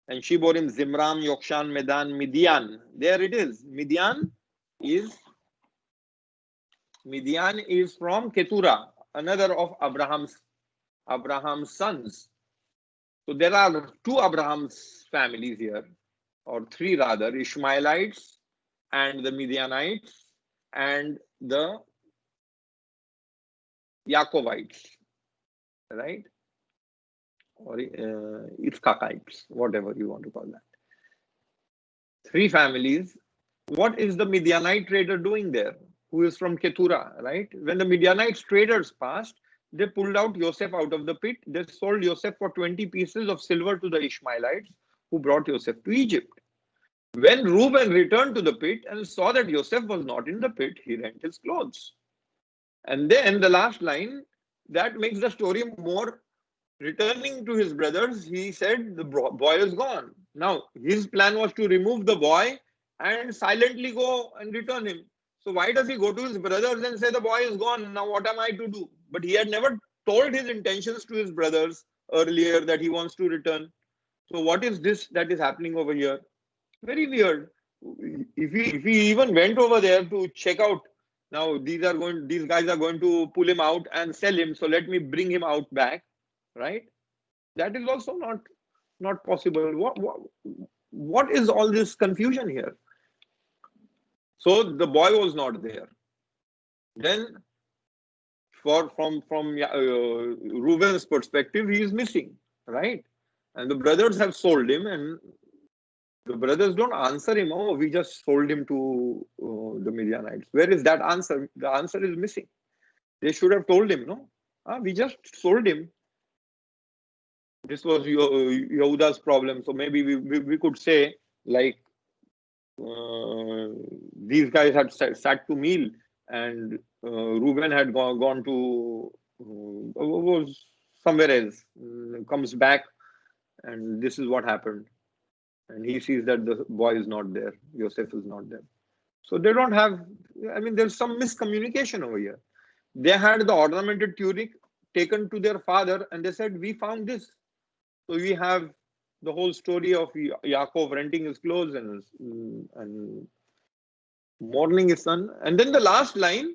and she bore him Zimram, Yokshan, Medan, Midian. There it is. Midian is from Keturah, another of Abraham's sons. So there are two Abraham's families here, or three rather, Ishmaelites and the Midianites and the Yacobites, right? Or Itzchakites, whatever you want to call that. Three families. What is the Midianite trader doing there? Who is from Keturah, right? When the Midianite traders passed, they pulled out Yosef out of the pit. They sold Yosef for 20 pieces of silver to the Ishmaelites, who brought Yosef to Egypt. When Reuben returned to the pit and saw that Yosef was not in the pit, he rent his clothes. And then the last line, that makes the story more. Returning to his brothers, he said the boy is gone. Now, his plan was to remove the boy and silently go and return him. So why does he go to his brothers and say the boy is gone? Now what am I to do? But he had never told his intentions to his brothers earlier that he wants to return. So what is this that is happening over here? Very weird. If he even went over there to check out, now these guys are going to pull him out and sell him. So let me bring him out back, right? That is also not possible. What is all this confusion here? So the boy was not there. Then, from Reuben's perspective, he is missing, right? And the brothers have sold him, and the brothers don't answer him. Oh, we just sold him to the Midianites. Where is that answer? The answer is missing. They should have told him, no, we just sold him. This was Yehuda's problem. So maybe we could say, like, these guys had sat to meal, and Reuben had gone to was somewhere else, comes back, and this is what happened. And he sees that the boy is not there, Yosef is not there. So they don't have, I mean, there's some miscommunication over here. They had the ornamented tunic taken to their father, and they said, we found this. So we have the whole story of Yaakov renting his clothes and mourning his son. And then the last line,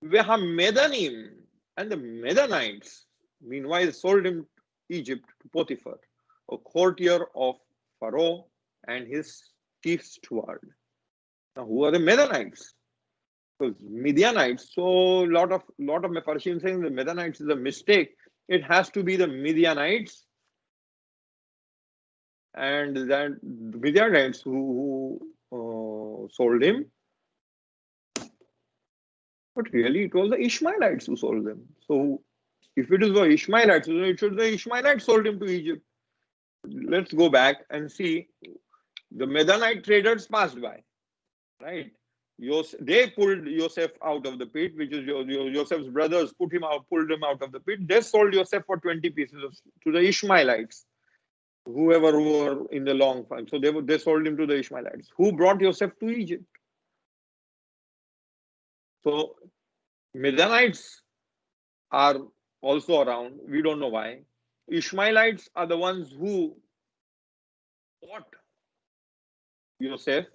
Medanim, and the Medanites, meanwhile, sold him Egypt to Potiphar, a courtier of Pharaoh and his chief steward. Now, who are the Mennonites? Because Midianites, so lot of Mefarshim saying the Midianites is a mistake. It has to be the Midianites, and that the Midianites who sold him. But really, it was the Ishmaelites who sold them. So, if it is the Ishmaelites, it should the Ishmaelites sold him to Egypt. Let's go back and see. The Midianite traders passed by, right? They pulled Joseph out of the pit, which is Joseph's brothers pulled him out of the pit. They sold Joseph for 20 pieces to the Ishmaelites, whoever were in the long time. So they sold him to the Ishmaelites, who brought Joseph to Egypt. So Midianites are also around. We don't know why. Ishmaelites are the ones who bought Joseph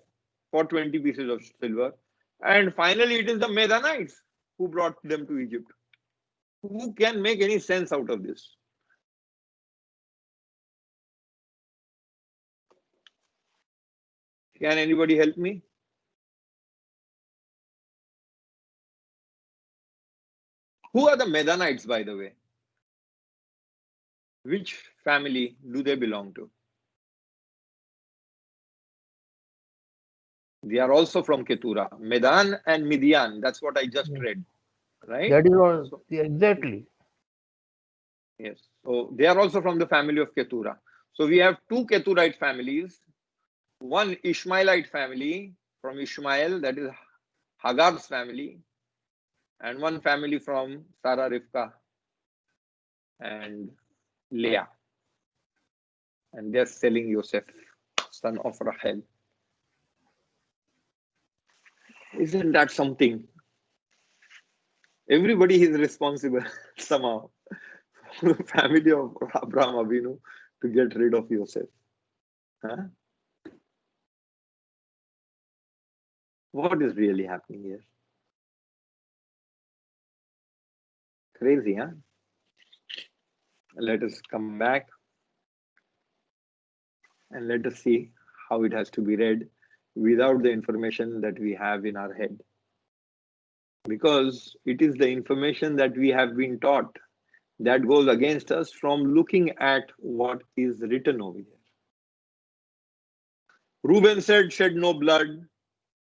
for 20 pieces of silver. And finally, it is the Midianites who brought them to Egypt. Who can make any sense out of this? Can anybody help me? Who are the Midianites, by the way? Which family do they belong to? They are also from Keturah. Medan and Midian. That's what I just read. Right?
That is all. Exactly.
Yes. So they are also from the family of Keturah. So we have two Keturite families. One Ishmaelite family from Ishmael, that is Hagar's family. And one family from Sarah, Rivka, and Leah. And they're selling Joseph, son of Rachel. Isn't that something? Everybody is responsible somehow. The family of Abraham Avinu to get rid of Joseph. Huh? What is really happening here? Crazy, huh? Let us come back and let us see how it has to be read without the information that we have in our head. Because it is the information that we have been taught that goes against us from looking at what is written over here. Reuben said, shed no blood.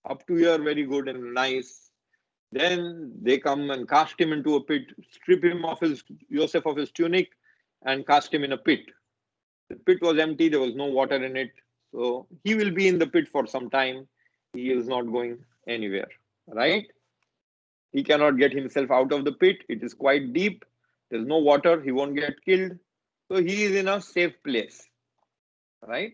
Up to here, very good and nice. Then they come and cast him into a pit, strip him of Joseph of his tunic, and cast him in a pit. The pit was empty, there was no water in it. So he will be in the pit for some time. He is not going anywhere, right? He cannot get himself out of the pit. It is quite deep. There's no water. He won't get killed. So he is in a safe place, right?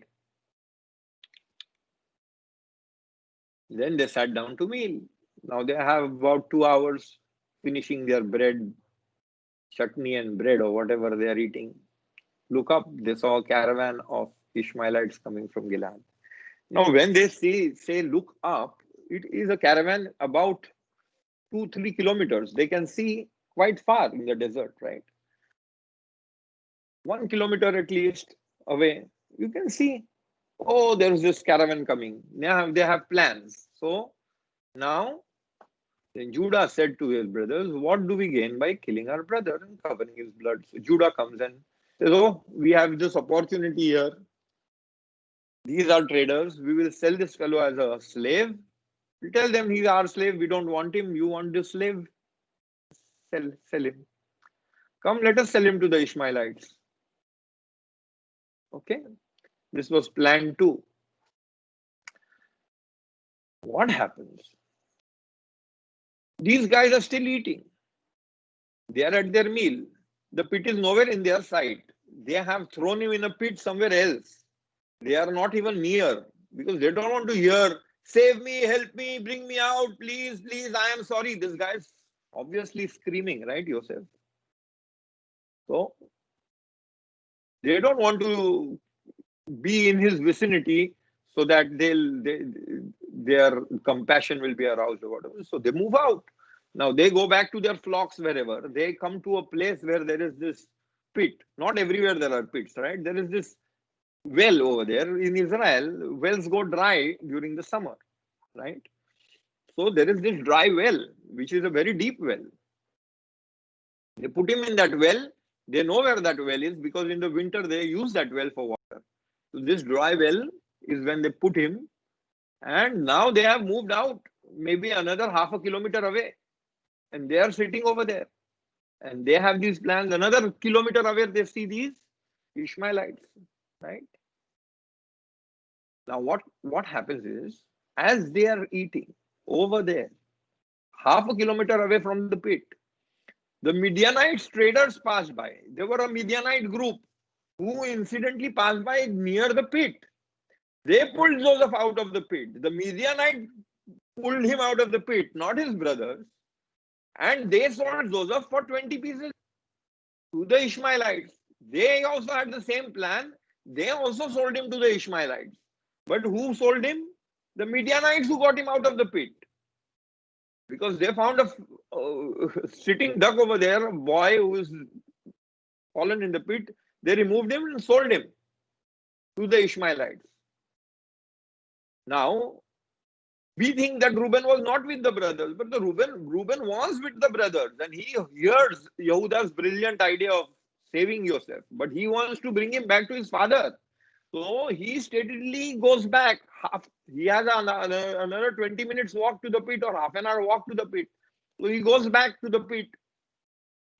Then they sat down to meal. Now they have about 2 hours finishing their bread, chutney and bread or whatever they are eating. Look up, they saw a caravan of Ishmaelites coming from Gilead. Now when they say look up, it is a caravan about 2-3 kilometers. They can see quite far in the desert, right? 1 kilometer at least away, you can see, oh, there's this caravan coming. Now they have plans. So now then Judah said to his brothers, what do we gain by killing our brother and covering his blood? So Judah comes and says, oh, we have this opportunity here. These are traders. We will sell this fellow as a slave. We tell them he's our slave. We don't want him. You want this slave? Sell him. Come, let us sell him to the Ishmaelites. Okay. This was plan 2. What happens? These guys are still eating. They are at their meal. The pit is nowhere in their sight. They have thrown him in a pit somewhere else. They are not even near because they don't want to hear, save me, help me, bring me out, please, please, I am sorry. This guy is obviously screaming, right, Joseph? So they don't want to be in his vicinity so that their compassion will be aroused or whatever. So they move out. Now they go back to their flocks wherever. They come to a place where there is this pit. Not everywhere there are pits, right? There is this well over there in Israel. Wells go dry during the summer, right? So there is this dry well, which is a very deep well. They put him in that well. They know where that well is because in the winter they use that well for water. So this dry well is when they put him, and now they have moved out maybe another half a kilometer away, and they are sitting over there, and they have these plans. Another kilometer away, they see these Ishmaelites, right? Now what happens is, as they are eating over there, half a kilometer away from the pit, the Midianites traders passed by. There were a Midianite group who incidentally passed by near the pit. They pulled Joseph out of the pit. The Midianite pulled him out of the pit, not his brothers. And they sold Joseph for 20 pieces to the Ishmaelites. They also had the same plan. They also sold him to the Ishmaelites. But who sold him? The Midianites who got him out of the pit. Because they found a sitting duck over there, a boy who is fallen in the pit. They removed him and sold him to the Ishmaelites. Now, we think that Reuben was not with the brothers, but Reuben was with the brothers, and he hears Yehuda's brilliant idea of saving Joseph, but he wants to bring him back to his father. So he steadily goes back. He has another 20 minutes walk to the pit or half an hour walk to the pit. So he goes back to the pit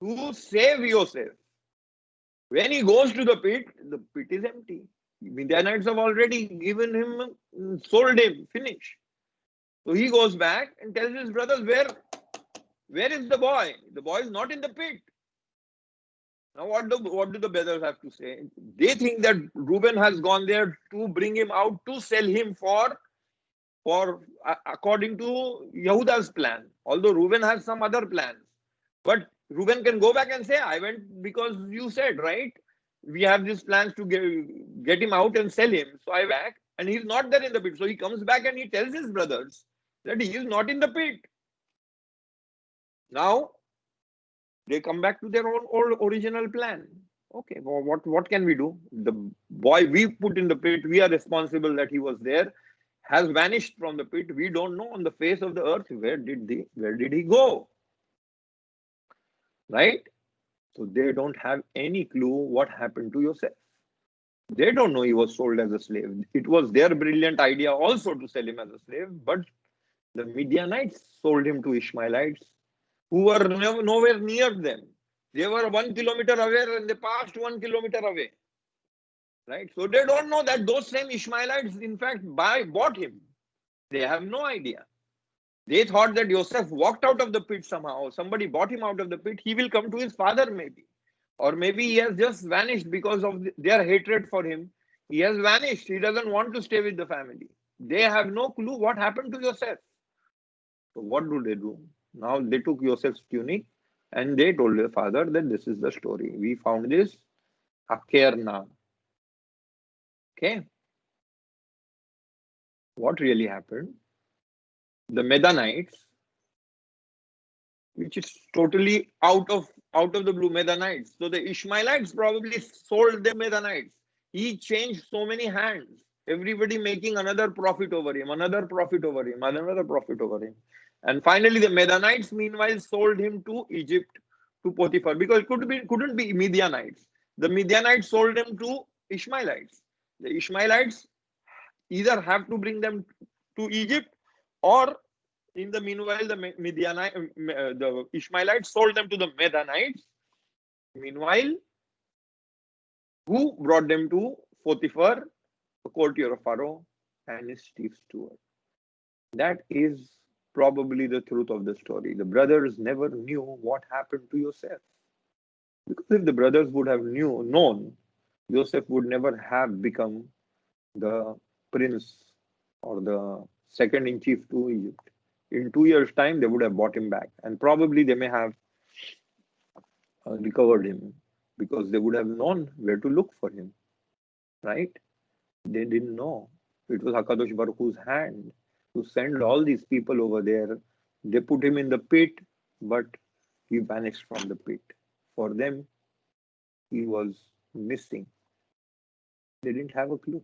to save Joseph. When he goes to the pit is empty. Midianites have already given him, sold him, finish. So he goes back and tells his brothers, where is the boy? The boy is not in the pit. Now what do the brothers have to say? They think that Reuben has gone there to bring him out to sell him for according to Yehuda's plan. Although Reuben has some other plans. But Reuben can go back and say, I went because you said, right? We have these plans to get him out and sell him. So I went back and he's not there in the pit. So he comes back and he tells his brothers that he is not in the pit. Now they come back to their own old original plan. Okay, well, what can we do? The boy we put in the pit, we are responsible that he was there, has vanished from the pit. We don't know on the face of the earth where did he go? Right? So they don't have any clue what happened to Joseph. They don't know he was sold as a slave. It was their brilliant idea also to sell him as a slave, but the Midianites sold him to Ishmaelites who were nowhere near them. They were 1 kilometer away and they passed 1 kilometer away. Right? So they don't know that those same Ishmaelites, in fact, bought him. They have no idea. They thought that Joseph walked out of the pit somehow. Somebody bought him out of the pit. He will come to his father maybe. Or maybe he has just vanished because of their hatred for him. He has vanished. He doesn't want to stay with the family. They have no clue what happened to Joseph. So what do? Now they took Joseph's tunic and they told their father that this is the story. We found this Akerna. Okay. What really happened? The Medanites, which is totally out of the blue, Medanites. So the Ishmaelites probably sold the Medanites. He changed so many hands. Everybody making another profit over him, another profit over him, another profit over him. And finally, the Medanites, meanwhile, sold him to Egypt, to Potiphar, because it couldn't be Midianites. The Midianites sold him to Ishmaelites. The Ishmaelites either have to bring them to Egypt, or in the meanwhile, the Ishmaelites sold them to the Medanites. Meanwhile, who brought them to Potiphar, the courtier of Pharaoh, and his chief steward. That is probably the truth of the story. The brothers never knew what happened to Joseph. Because if the brothers would have known, Joseph would never have become the prince or the second in chief to Egypt. In 2 years' time, they would have bought him back. And probably they may have recovered him because they would have known where to look for him. Right? They didn't know. It was HaKadosh Baruch Hu's hand to send all these people over there. They put him in the pit, but he vanished from the pit. For them, he was missing. They didn't have a clue.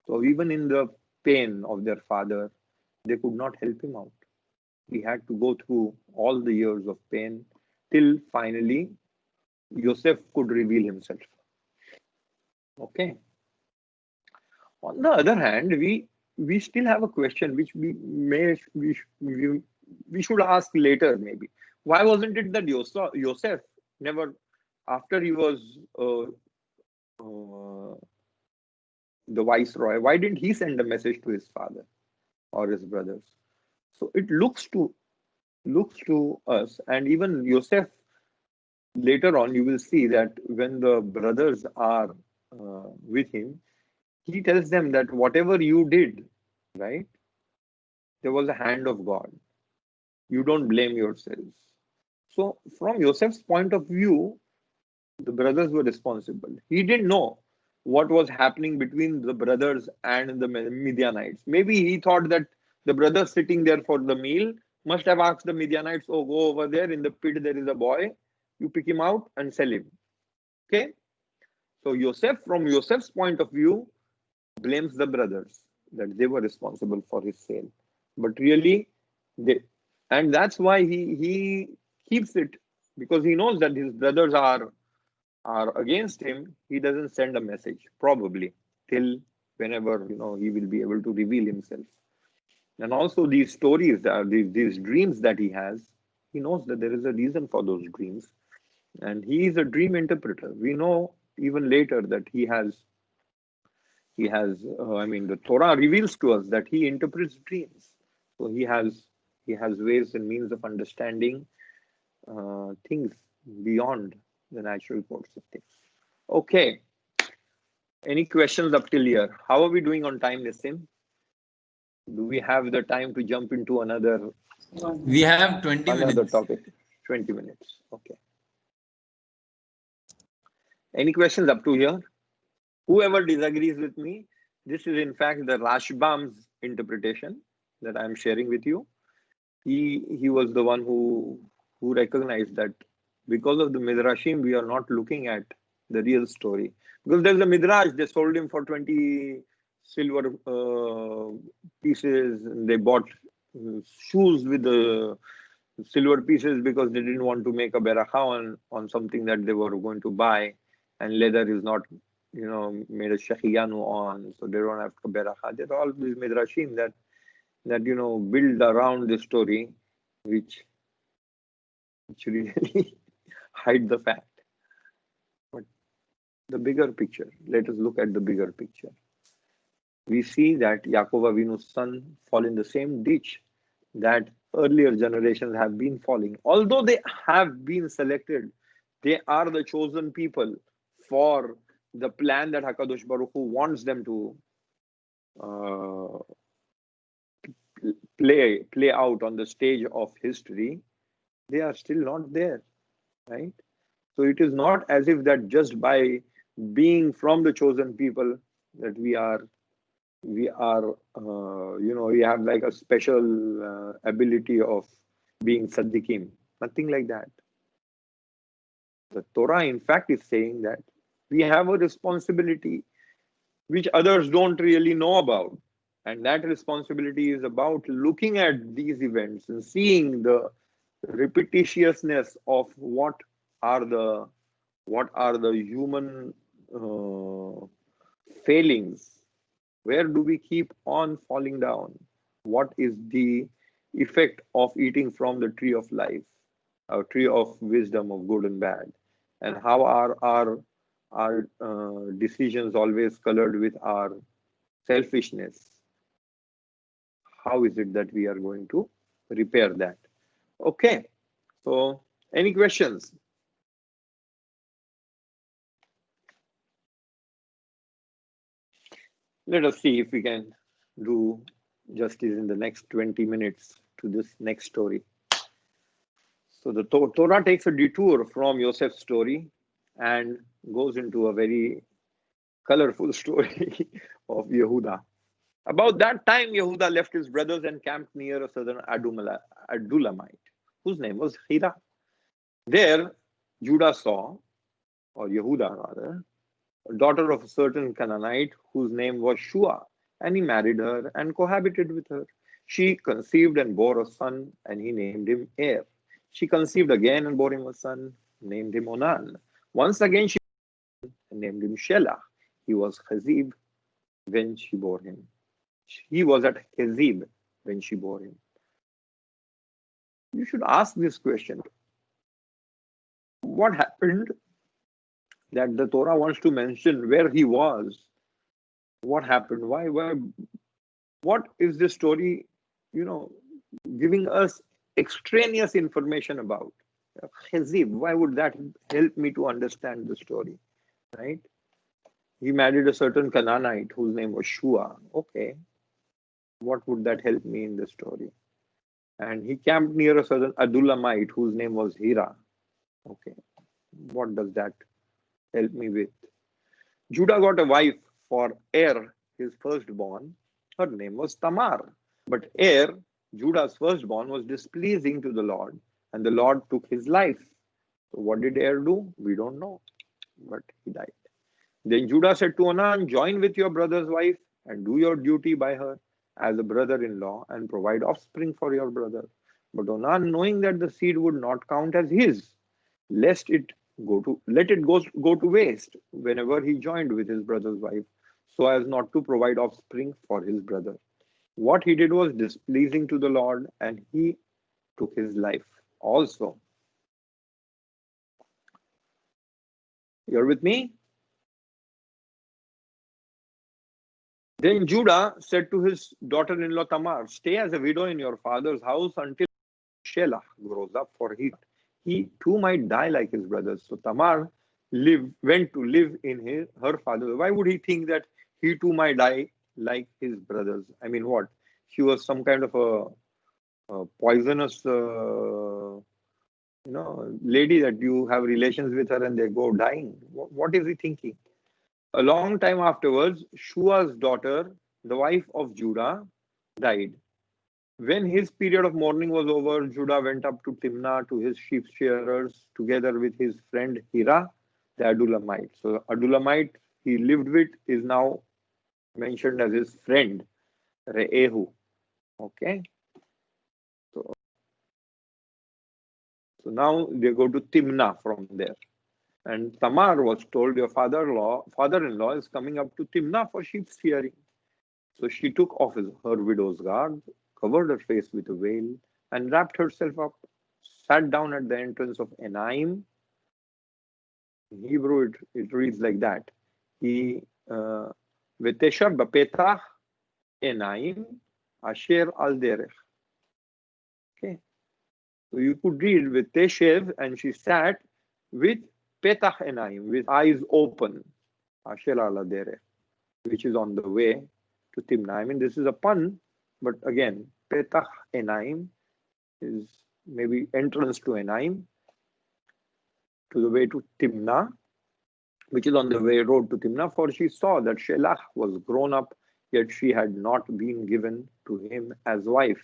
So even in the pain of their father, they could not help him out. He had to go through all the years of pain till finally Joseph could reveal himself. Okay. On the other hand, we still have a question which we should ask later maybe. Why wasn't it that Joseph never, after he was the viceroy, why didn't he send a message to his father or his brothers? So it looks to us, and even Joseph, later on you will see that when the brothers are with him, he tells them that whatever you did, right, there was a hand of God. You don't blame yourselves. So from Joseph's point of view, the brothers were responsible. He didn't know what was happening between the brothers and the Midianites. Maybe he thought that the brothers sitting there for the meal must have asked the Midianites, oh, go over there in the pit, there is a boy, you pick him out and sell him. Okay? So Joseph, from Joseph's point of view, blames the brothers that they were responsible for his sale. But really, and that's why he keeps it, because he knows that his brothers are against him. He doesn't send a message, probably, till whenever he will be able to reveal himself. And also these stories, these dreams that he has, he knows that there is a reason for those dreams, and he is a dream interpreter. We know even later that he has the Torah reveals to us that he interprets dreams. So he has ways and means of understanding things beyond the natural course of things. Okay. Any questions up till here? How are we doing on time, Nissim? Do we have the time to jump into another?
We have 20
another
minutes.
topic. 20 minutes. Okay. Any questions up to here? Whoever disagrees with me, this is in fact the Rashbam's interpretation that I'm sharing with you. He was the one who recognized that because of the Midrashim, we are not looking at the real story. Because there's a Midrash, they sold him for 20 silver pieces, and they bought shoes with the silver pieces because they didn't want to make a beracha on something that they were going to buy, and leather is not made a shechiyanu on, so they don't have to beracha. There are all these Midrashim that build around the story, which really hide the fact. But the bigger picture, let us look at the bigger picture. We see that Yaakov Avinu's son fall in the same ditch that earlier generations have been falling. Although they have been selected, they are the chosen people for the plan that HaKadosh Baruch Hu wants them to play out on the stage of history. They are still not there, right? So it is not as if that just by being from the chosen people that we have like a special ability of being Saddiqim. Nothing like that. The Torah, in fact, is saying that we have a responsibility which others don't really know about. And that responsibility is about looking at these events and seeing the repetitiousness of what are the human failings. Where do we keep on falling down? What is the effect of eating from the tree of life, a tree of wisdom of good and bad? And how are our decisions always colored with our selfishness? How is it that we are going to repair that? Okay, so any questions? Let us see if we can do justice in the next 20 minutes to this next story. So the Torah takes a detour from Joseph's story and goes into a very colorful story of Yehuda. About that time, Yehuda left his brothers and camped near a southern Adulamite, whose name was Hira. There, Judah saw or Yehuda rather, daughter of a certain Canaanite whose name was Shua, and he married her and cohabited with her. She conceived and bore a son, and he named him Er. She conceived again and bore him a son, named him Onan. Once again she named him Shelah. He was Chazib when she bore him. He was at Chazib when she bore him. You should ask this question. What happened that the Torah wants to mention where he was? What happened? Why? What is this story, giving us extraneous information about? Chazib, why would that help me to understand the story? Right? He married a certain Canaanite whose name was Shua. Okay. What would that help me in the story? And he camped near a certain Adullamite whose name was Hira. Okay. What does that help me with? Judah got a wife for Er, his firstborn. Her name was Tamar. But Er, Judah's firstborn, was displeasing to the Lord, and the Lord took his life. So what did Er do? We don't know, but he died. Then Judah said to Onan, join with your brother's wife and do your duty by her as a brother-in-law and provide offspring for your brother. But Onan, knowing that the seed would not count as his, let it go to waste whenever he joined with his brother's wife, so as not to provide offspring for his brother. What he did was displeasing to the Lord, and he took his life also. You're with me? Then Judah said to his daughter-in-law Tamar, stay as a widow in your father's house until Shelah grows up, for he too might die like his brothers. So Tamar went to live in her father. Why would he think that he too might die like his brothers? I mean, what? She was some kind of a poisonous, lady that you have relations with her and they go dying. What is he thinking? A long time afterwards, Shua's daughter, the wife of Judah, died. When his period of mourning was over, Judah went up to Timnah to his sheep shearers together with his friend Hira, the Adullamite. So Adullamite he lived with is now mentioned as his friend, Re'ehu. Okay. So now they go to Timnah from there. And Tamar was told, your father-in-law is coming up to Timnah for sheep shearing. So she took off her widow's garb, covered her face with a veil, and wrapped herself up, sat down at the entrance of Enaim. In Hebrew, it reads like that. He V'teshav b'petach Enaim asher al derech. Okay. So you could read V'teshev, and she sat with Petach Enaim, with eyes open, asher al derech, which is on the way to Timnah. I mean, this is a pun, but again, Petach Enaim is maybe entrance to Enaim, to the way to Timnah, which is on the road to Timnah, for she saw that Shelah was grown up, yet she had not been given to him as wife.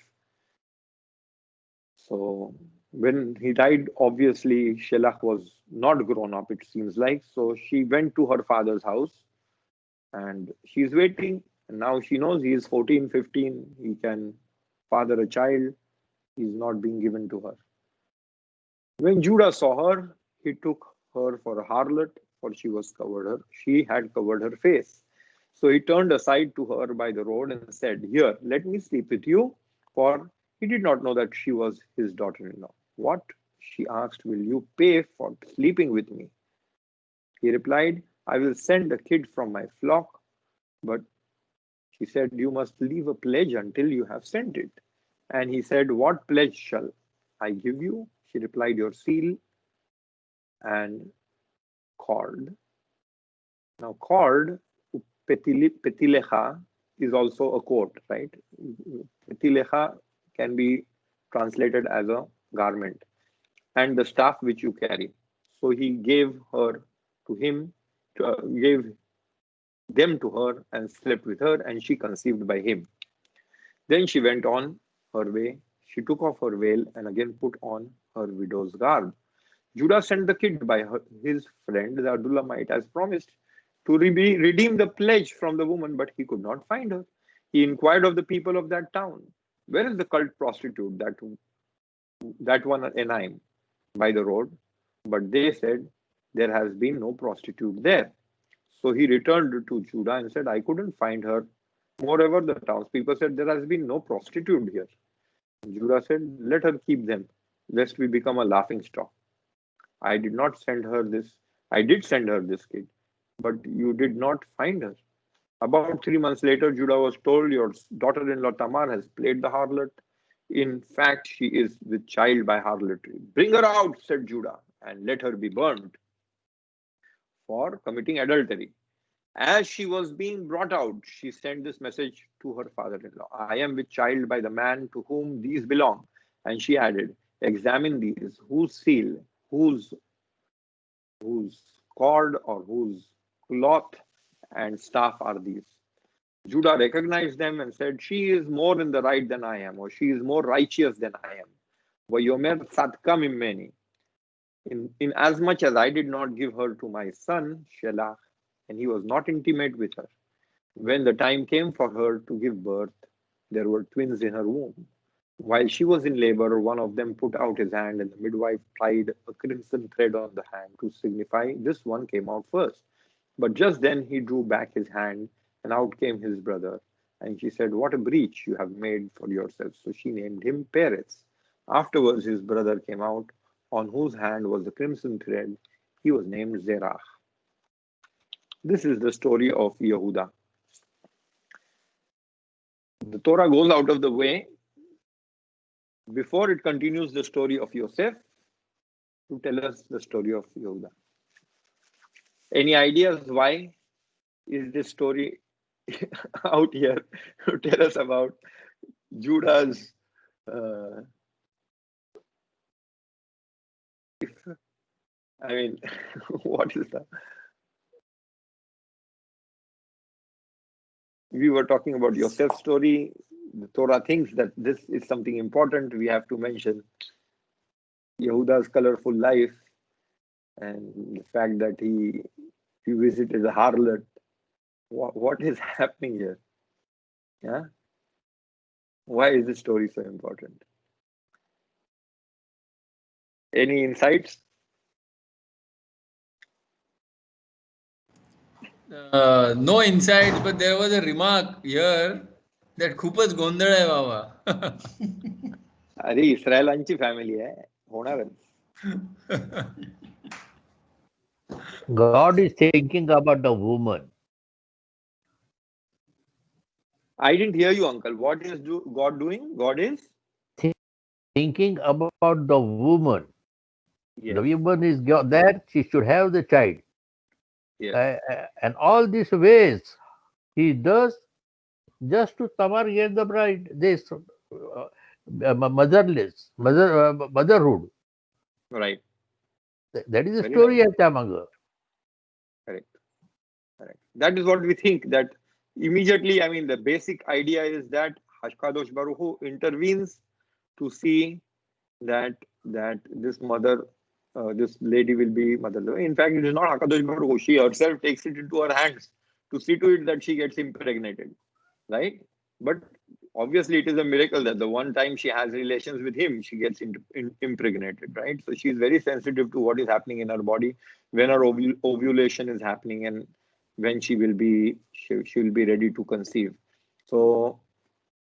So when he died, obviously Shelah was not grown up, it seems like. So she went to her father's house and she's waiting. And now she knows he is 14, 15. He can father a child. He's not being given to her. When Judah saw her, he took her for a harlot, for she had covered her face. So he turned aside to her by the road and said, here, let me sleep with you, for he did not know that she was his daughter-in-law. What? She asked, will you pay for sleeping with me? He replied, I will send a kid from my flock. But she said, you must leave a pledge until you have sent it. And he said, what pledge shall I give you? She replied, your seal and cord. Now, cord, petilecha, is also a coat, right? Petilecha can be translated as a garment, and the staff which you carry. So he gave gave them to her and slept with her, and she conceived by him. Then she went on her way. She took off her veil and again put on her widow's garb. Judah sent the kid by his friend, the Adullamite, as promised, to redeem the pledge from the woman, but he could not find her. He inquired of the people of that town, where is the cult prostitute, that one Enaim, by the road? But they said, there has been no prostitute there. So he returned to Judah and said, I couldn't find her. Moreover, the townspeople said, there has been no prostitute here. Judah said, let her keep them, lest we become a laughing stock. I did not send her this. I did send her this kid, but you did not find her. About 3 months later, Judah was told, your daughter-in-law Tamar has played the harlot. In fact, she is with child by harlotry. Bring her out, said Judah, and let her be burned for committing adultery. As she was being brought out, she sent this message to her father-in-law. I am with child by the man to whom these belong. And she added, examine these. Whose seal, whose cord or whose cloth and staff are these? Judah recognized them and said, she is more in the right than I am, or she is more righteous than I am. Vayomer satka mimmeni. In as much as I did not give her to my son, Shelah, and he was not intimate with her. When the time came for her to give birth, there were twins in her womb. While she was in labor, one of them put out his hand, and the midwife tied a crimson thread on the hand to signify this one came out first. But just then he drew back his hand, and out came his brother. And she said, what a breach you have made for yourself. So she named him Peretz. Afterwards his brother came out, on whose hand was the crimson thread. He was named Zerah. This is the story of Yehuda. The Torah goes out of the way before it continues the story of Yosef to tell us the story of Yehuda. Any ideas why is this story out here to tell us about Judah's I mean, what is that? We were talking about Yosef's story. The Torah thinks that this is something important. We have to mention Yehuda's colorful life and the fact that he visited a harlot. What is happening here? Yeah? Why is this story so important? Any insights?
No insights, but there was a remark here that खूपच गोंधळ आहे बाबा.
अरे इस्रायलांची family आहे होणारच.
God is thinking about the woman.
I didn't hear you, uncle. What is God doing? God is
Thinking about the woman.
yes.
The woman is there, she should have the child.
Yes.
And all these ways he does just to Tamar get the bride, this motherhood.
Right.
That is the
Very
story
nice.
of Tamaga.
Correct. Correct. That is what we think. That immediately, I mean, the basic idea is that Hashkadosh Baruch Hu intervenes to see that this mother, this lady will be mother. In fact, it is not Hakadosh Baruch Hu. She herself takes it into her hands to see to it that she gets impregnated, right? But obviously, it is a miracle that the one time she has relations with him, she gets impregnated, right? So she is very sensitive to what is happening in her body when her ovulation is happening and when she will be ready to conceive. So,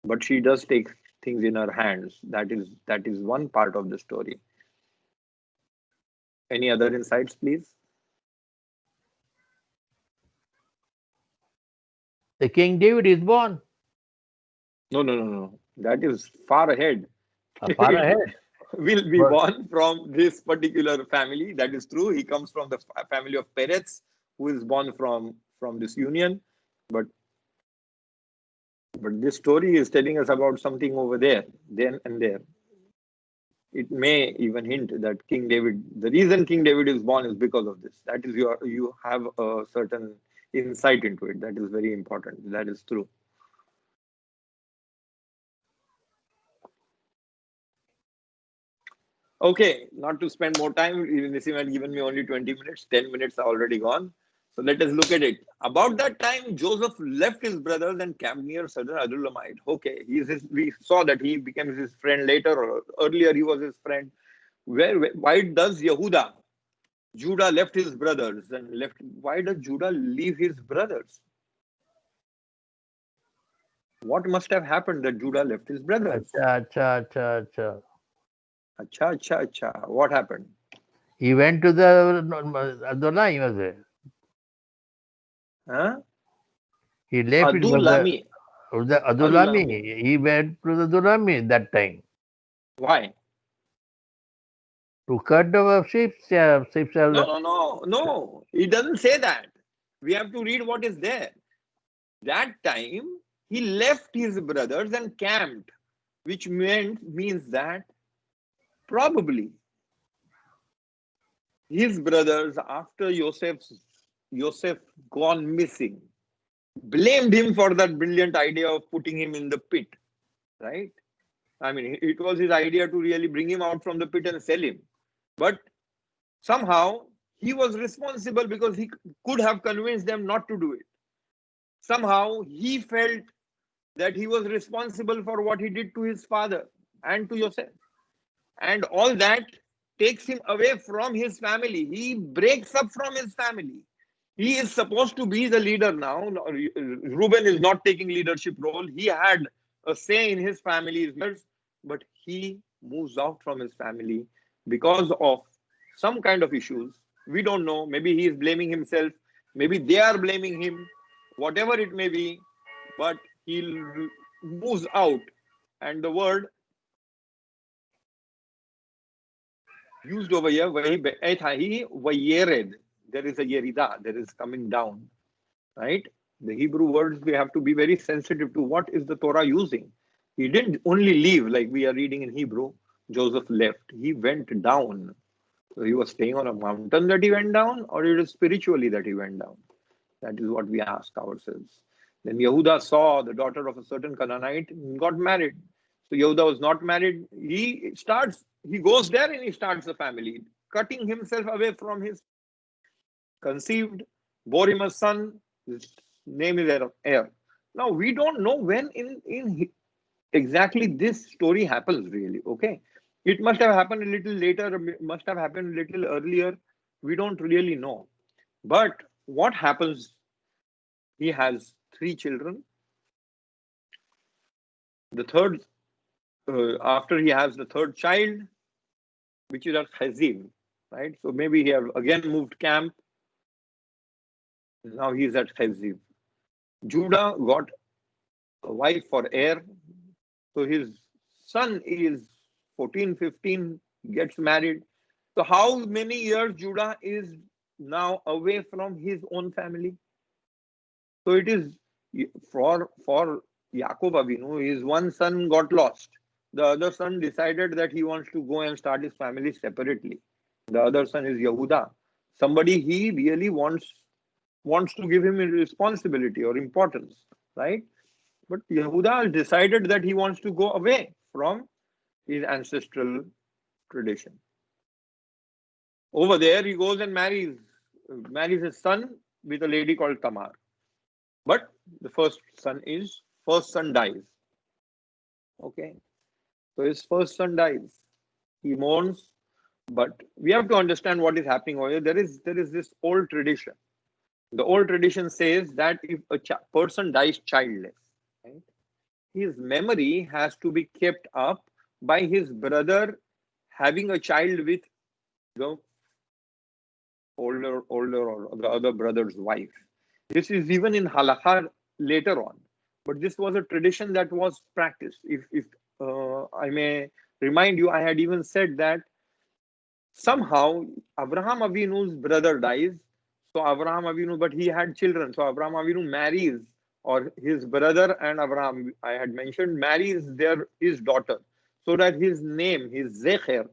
but she does take things in her hands. That is one part of the story. Any other insights, please?
The King David is born.
No. That is far ahead.
Far ahead.
Will be born from this particular family. That is true. He comes from the family of Peretz, who is born from this union. But this story is telling us about something over there, then and there. It may even hint that King David, the reason King David is born is because of this. That is, you have a certain insight into it. That is very important. That is true. Okay, not to spend more time, even Nissim had given me only 20 minutes, 10 minutes are already gone. So let us look at it. About that time, Joseph left his brothers and camped near southern Adullamite. Okay, we saw that he became his friend later, or earlier he was his friend. Why does Judah left his brothers and left? Why does Judah leave his brothers? What must have happened that Judah left his brothers?
Acha.
Acha. What happened?
He went to the Adonai, was there.
Huh?
He left his mother.
Adulami.
The Adulami. He went to the Adulami that time
Why?
to cut the sheep.
No. It doesn't say that. We have to read what is there. That time he left his brothers and camped, which means that probably his brothers, after Joseph gone missing, blamed him for that brilliant idea of putting him in the pit. Right? I mean, it was his idea to really bring him out from the pit and sell him. But somehow he was responsible because he could have convinced them not to do it. Somehow he felt that he was responsible for what he did to his father and to Joseph. And all that takes him away from his family. He breaks up from his family. He is supposed to be the leader now. Reuben is not taking leadership role. He had a say in his family, but he moves out from his family because of some kind of issues. We don't know. Maybe he is blaming himself. Maybe they are blaming him. Whatever it may be, but he moves out. And the word used over here, vayered. There is a yerida. There is coming down. Right? The Hebrew words, we have to be very sensitive to what is the Torah using. He didn't only leave like we are reading in Hebrew. Joseph left. He went down. So he was staying on a mountain that he went down, or it is spiritually that he went down? That is what we ask ourselves. Then Yehuda saw the daughter of a certain Canaanite and got married. So Yehuda was not married. He goes there and he starts a family, cutting himself away from his conceived, bore him a son. His name is Er. Now we don't know when in exactly this story happens really. Okay, it must have happened a little later, must have happened a little earlier. We don't really know. But what happens? He has 3 children. The third, after he has the third child, which is at Chazim, right? So maybe he have again moved camp. Now he's at Chazim. Judah got a wife for Er. So his son is 14, 15, gets married. So how many years Judah is now away from his own family? So it is for Yaakov Avinu, his one son got lost. The other son decided that he wants to go and start his family separately. The other son is Yehuda. Somebody he really wants to give him responsibility or importance, right? But Yehuda decided that he wants to go away from his ancestral tradition. Over there, he goes and marries his son with a lady called Tamar. But the first son dies. Okay. So his first son dies. He mourns, but we have to understand what is happening over here. There is this old tradition. The old tradition says that if a person dies childless, right, his memory has to be kept up by his brother having a child with the older or the other brother's wife. This is even in halakha later on, but this was a tradition that was practiced. If I may remind you, I had even said that somehow Abraham Avinu's brother dies. So Abraham Avinu, but he had children. So Abraham Avinu marries, or his brother and Abraham, I had mentioned, marries his daughter, so that his name, his zecher,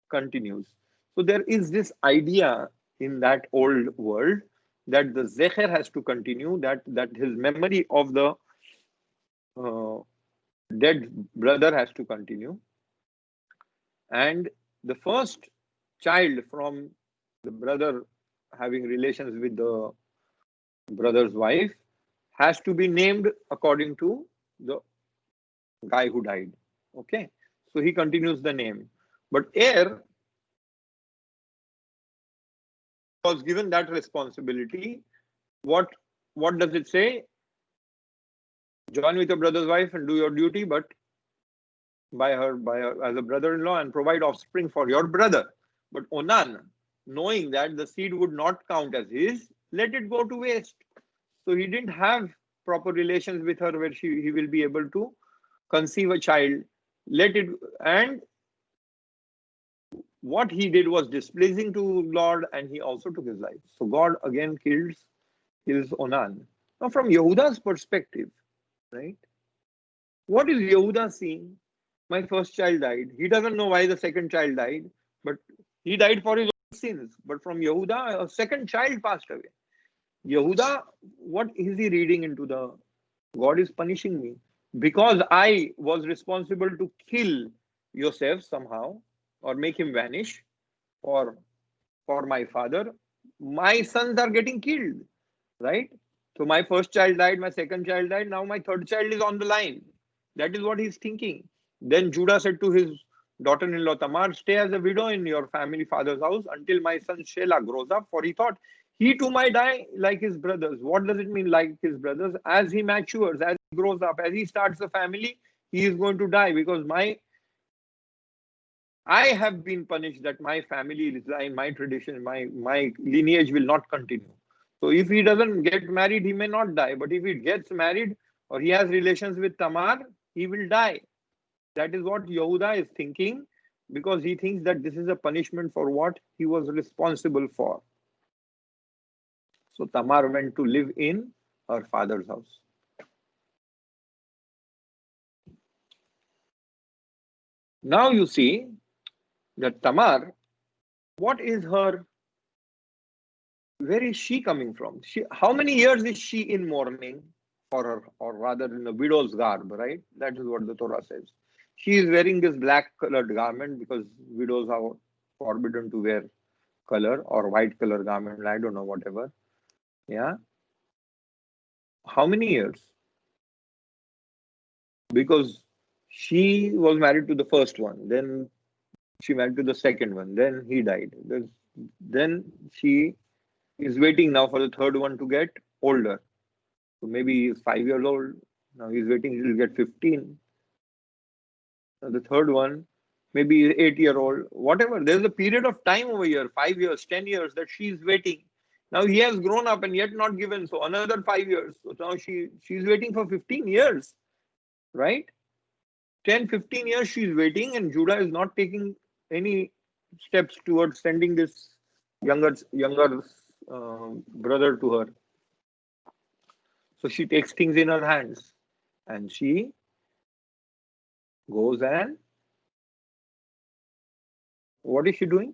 continues. So there is this idea in that old world that the zecher has to continue, that his memory of the dead brother has to continue. And the first child from the brother having relations with the brother's wife has to be named according to the guy who died. Okay, so he continues the name, but heir was given that responsibility. What does it say? Join with your brother's wife and do your duty, but by her as a brother-in-law, and provide offspring for your brother. But Onan, knowing that the seed would not count as his, let it go to waste. So he didn't have proper relations with her where he will be able to conceive a child. Let it, and what he did was displeasing to Lord, and he also took his life. So God again kills Onan. Now from Yehuda's perspective, right? What is Yehuda seeing? My first child died. He doesn't know why the second child died, but he died for his own sins. But from Yehuda, a second child passed away. Yehuda, what is he reading into the God is punishing me because I was responsible to kill Yosef somehow or make him vanish for my father. My sons are getting killed, right? So my first child died, my second child died, now my third child is on the line. That is what he's thinking. Then Judah said to his daughter-in-law Tamar, stay as a widow in your family father's house until my son Shelah grows up, for he thought he too might die like his brothers. What does it mean like his brothers? As he matures, as he grows up, as he starts a family, he is going to die because I have been punished that my family line, my tradition, my lineage will not continue. So if he doesn't get married, he may not die. But if he gets married or he has relations with Tamar, he will die. That is what Yehuda is thinking because he thinks that this is a punishment for what he was responsible for. So Tamar went to live in her father's house. Now you see that Tamar, what is her, where is she coming from? How many years is she in mourning for her, or rather in a widow's garb, right? That is what the Torah says. She is wearing this black colored garment because widows are forbidden to wear color or white color garment. I don't know, whatever. Yeah. How many years? Because she was married to the first one, then she married to the second one, then he died. Then she is waiting now for the third one to get older. So maybe he's 5 years old. Now he's waiting till he get 15. Now the third one, maybe 8-year-old, whatever. There's a period of time over here, 5 years, 10 years that she's waiting. Now he has grown up and yet not given. So another 5 years. So now she's waiting for 15 years, right? 10, 15 years she's waiting, and Judah is not taking any steps towards sending this younger brother to her. So she takes things in her hands and she goes and what is she doing?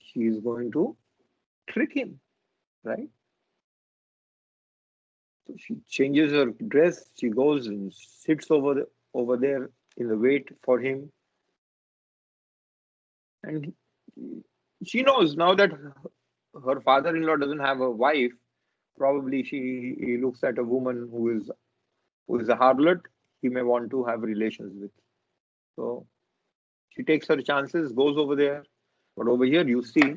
She is going to trick him, right? So she changes her dress, she goes and sits over there in the wait for him. And she knows now that her father-in-law doesn't have a wife. Probably he looks at a woman who is a harlot, he may want to have relations with. So she takes her chances, goes over there. But over here, you see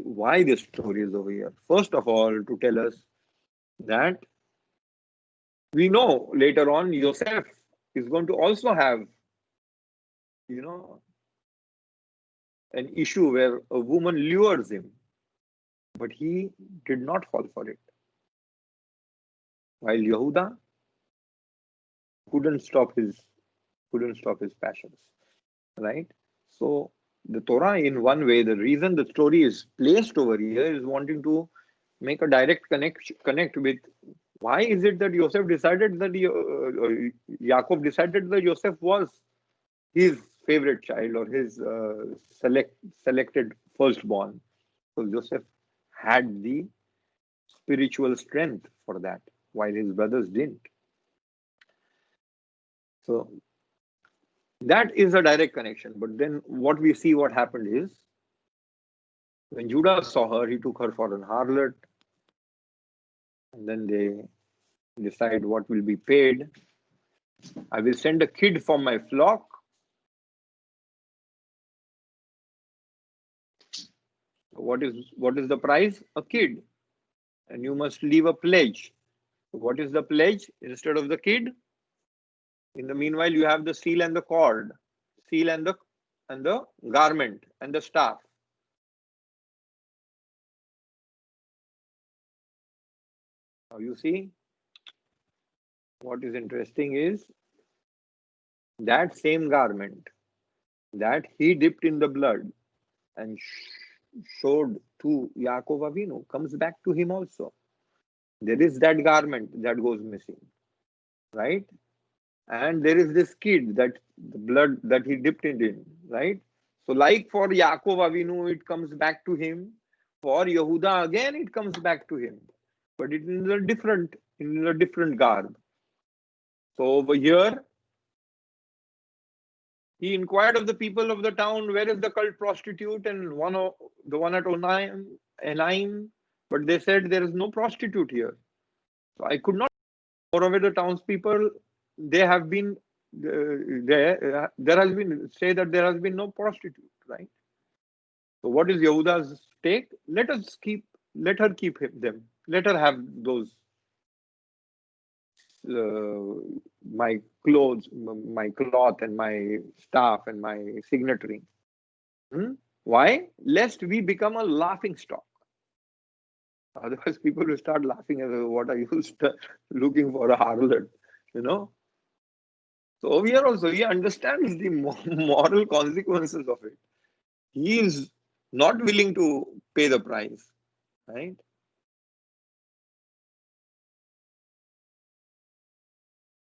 why this story is over here. First of all, to tell us that we know later on Yosef is going to also have, an issue where a woman lures him, but he did not fall for it. While Yehuda couldn't stop his passions, right? So the Torah, in one way, the reason the story is placed over here is wanting to make a direct connect with why is it that Yosef decided that Yaakov decided that Yosef was his favorite child or his selected firstborn. So Joseph had the spiritual strength for that, while his brothers didn't. So that is a direct connection. But then what we see what happened is, when Judah saw her, he took her for an harlot, and then they decide what will be paid. I will send a kid from my flock. What is the price? A kid. And you must leave a pledge. What is the pledge? Instead of the kid, in the meanwhile, you have the seal and the cord, seal and the garment and the staff. Now you see, what is interesting is that same garment that he dipped in the blood and showed to Yaakov Avinu comes back to him also. There is that garment that goes missing, right? And there is this kid, that the blood that he dipped it in, right? So like for Yaakov Avinu, it comes back to him. For Yehuda, again, it comes back to him. But it is in a different garb. So over here, he inquired of the people of the town, where is the cult prostitute, and the one at Enaim, but they said there is no prostitute here. So I could not. Moreover, the townspeople, they have been there has been say that there has been no prostitute, right? So what is Yehuda's take? Let her keep them. Let her have those my clothes, my cloth, and my staff, and my signatory. Why? Lest we become a laughing stock. Otherwise, people will start laughing at what are you looking for a harlot, you know? So over here also, he understands the moral consequences of it. He is not willing to pay the price, right?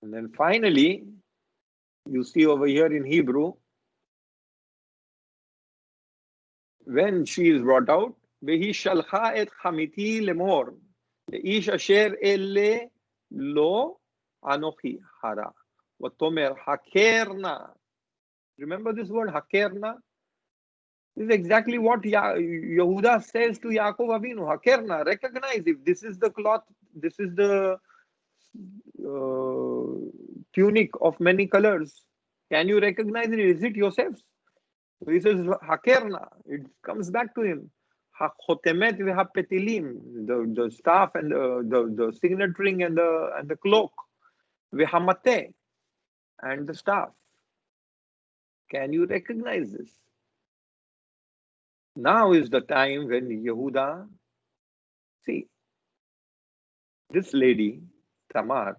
And then finally, you see over here in Hebrew, when she is brought out, והיא שלחה את חמיתי לאמור, לאיש אשר אלה לא אנוכי הרע, ותאמר הכר נא. Remember this word, hakir na? This is exactly what Yehuda says to Yaakov Avinu. Hakir na, recognize if this is the cloth, this is the tunic of many colors. Can you recognize it? Is it Yosef's? So he says, Hakerna. It comes back to him. Hachotemet v'hapetilim, the staff and the signet ring and the cloak. V'hamate, and the staff. Can you recognize this? Now is the time when Yehuda, see, this lady, Tamar,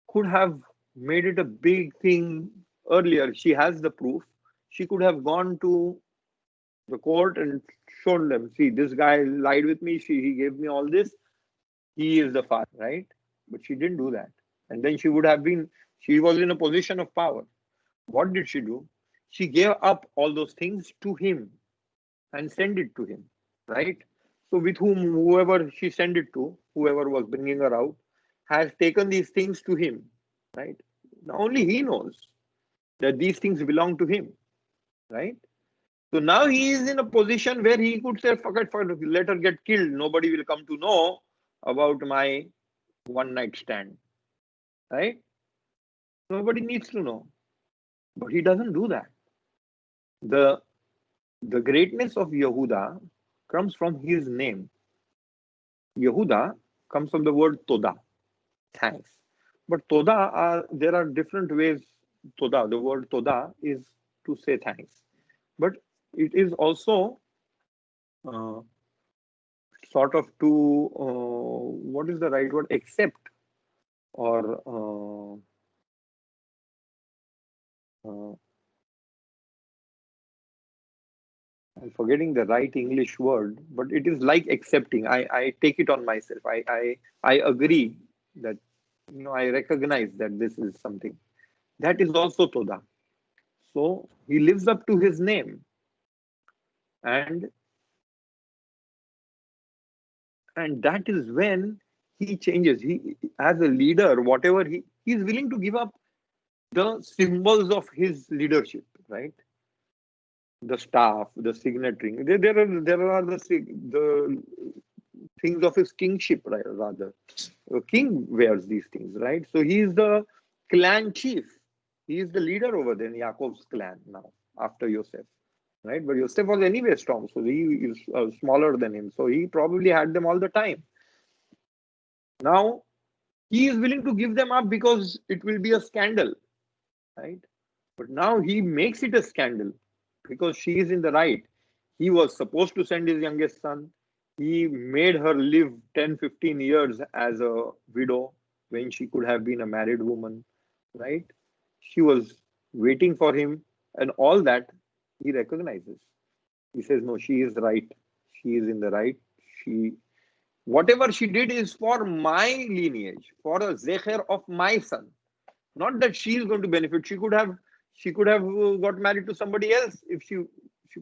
could have made it a big thing earlier. She has the proof. She could have gone to the court and shown them, see, this guy lied with me. He gave me all this. He is the father, right? But she didn't do that. And then she was in a position of power. What did she do? She gave up all those things to him and sent it to him, right? So with whoever she sent it to, whoever was bringing her out, has taken these things to him, right? Now only he knows that these things belong to him, right? So now he is in a position where he could say, fuck it, let her get killed. Nobody will come to know about my one night stand, right? Nobody needs to know. But he doesn't do that. The greatness of Yehuda comes from his name. Yehuda comes from the word Toda, thanks. But Toda, there are different ways. Toda, the word Toda is to say thanks. But it is also sort of to, what is the right word? Accept, or I'm forgetting the right English word, but it is like accepting. I take it on myself. I agree that, I recognize that this is something. That is also Toda. So he lives up to his name. And And that is when he changes. He, as a leader, whatever he's willing to give up the symbols of his leadership, right? The staff, the signet ring. There are the things of his kingship, right, rather. A king wears these things, right? So he is the clan chief. He is the leader over there in Yaakov's clan now, after Yosef, right? But Yosef was anyway strong, so he is smaller than him. So he probably had them all the time. Now, he is willing to give them up because it will be a scandal, right? But now he makes it a scandal because she is in the right. He was supposed to send his youngest son. He made her live 10, 15 years as a widow when she could have been a married woman, right? She was waiting for him, and all that he recognizes. He says, no, she is right. She is in the right. She, whatever she did is for my lineage, for a zecher of my son. Not that she is going to benefit. She could have got married to somebody else. If she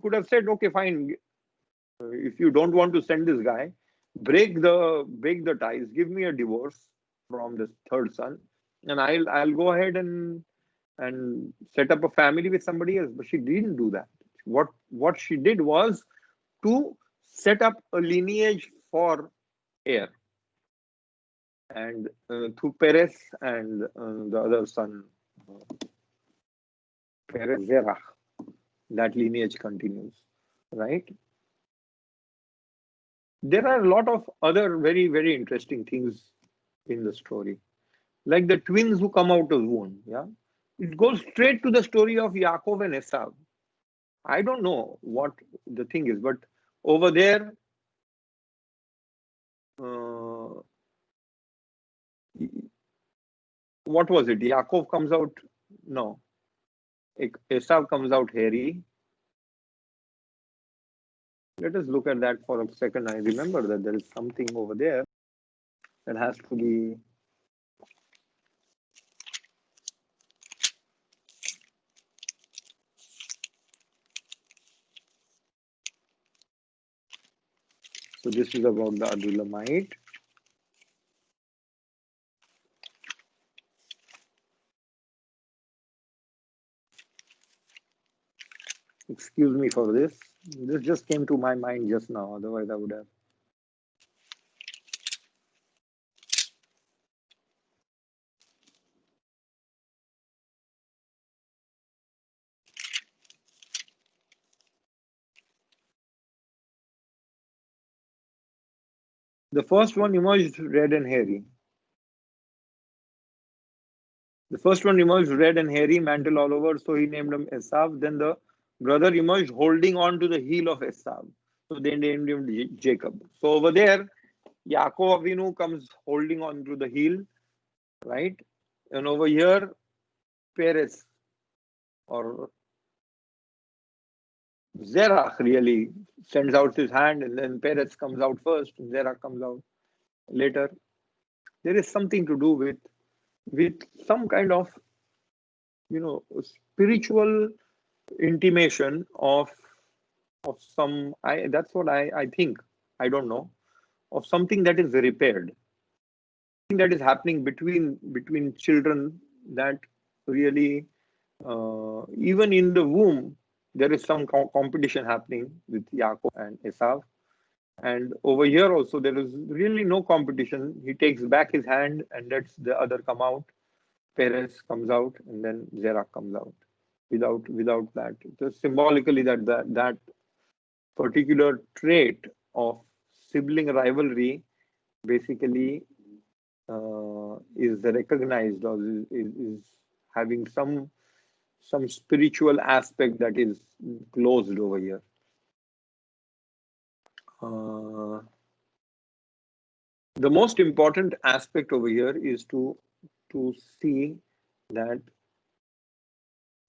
could have said, okay, fine. If you don't want to send this guy, break the ties. Give me a divorce from this third son, and I'll go ahead and set up a family with somebody else. But she didn't do that. What she did was to set up a lineage for heir, and through Perez and the other son, Perez Zerach, that lineage continues, right? There are a lot of other very, very interesting things in the story, like the twins who come out of womb. Yeah, it goes straight to the story of Yaakov and Esau. I don't know what the thing is, but over there, uh, what was it? Yaakov comes out. No, Esau comes out hairy. Let us look at that for a second. I remember that there is something over there that has to be. So this is about the Adulamite. Excuse me for this. This just came to my mind just now. Otherwise, I would have. The first one emerged red and hairy. The first one emerged red and hairy, mantle all over, so he named him Esav. Then the brother emerged holding on to the heel of Esav. So they named him Jacob. So over there, Yaakov Avinu comes holding on to the heel, right? And over here, Perez or Zerach really sends out his hand, and then Perez comes out first, and Zerach comes out later. There is something to do with some kind of spiritual intimation of some. That's what I think. I don't know, of something that is repaired, something that is happening between children, that really even in the womb there is some competition happening with Yaakov and Esav. And over here also there is really no competition. He takes back his hand and lets the other come out. Perez comes out, and then Zerach comes out. Without that, just symbolically that particular trait of sibling rivalry basically is recognized, or is having some spiritual aspect that is closed over here. The most important aspect over here is to see that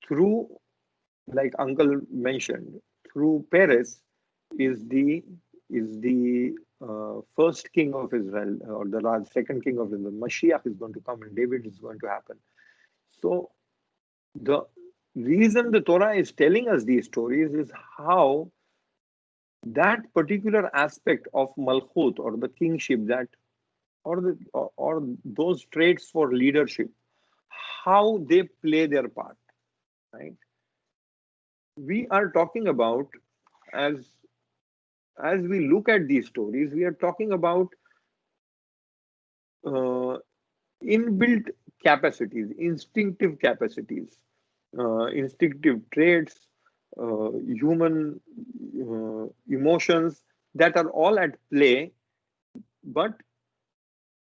through, like Uncle mentioned, through Perez is the first king of Israel, or the second king of Israel. Mashiach is going to come, and David is going to happen. So the reason the Torah is telling us these stories is how that particular aspect of Malchut or the kingship, that or those traits for leadership, how they play their part, right? We are talking about, as we look at these stories, we are talking about uh, inbuilt capacities, instinctive capacities, instinctive traits, human emotions that are all at play. But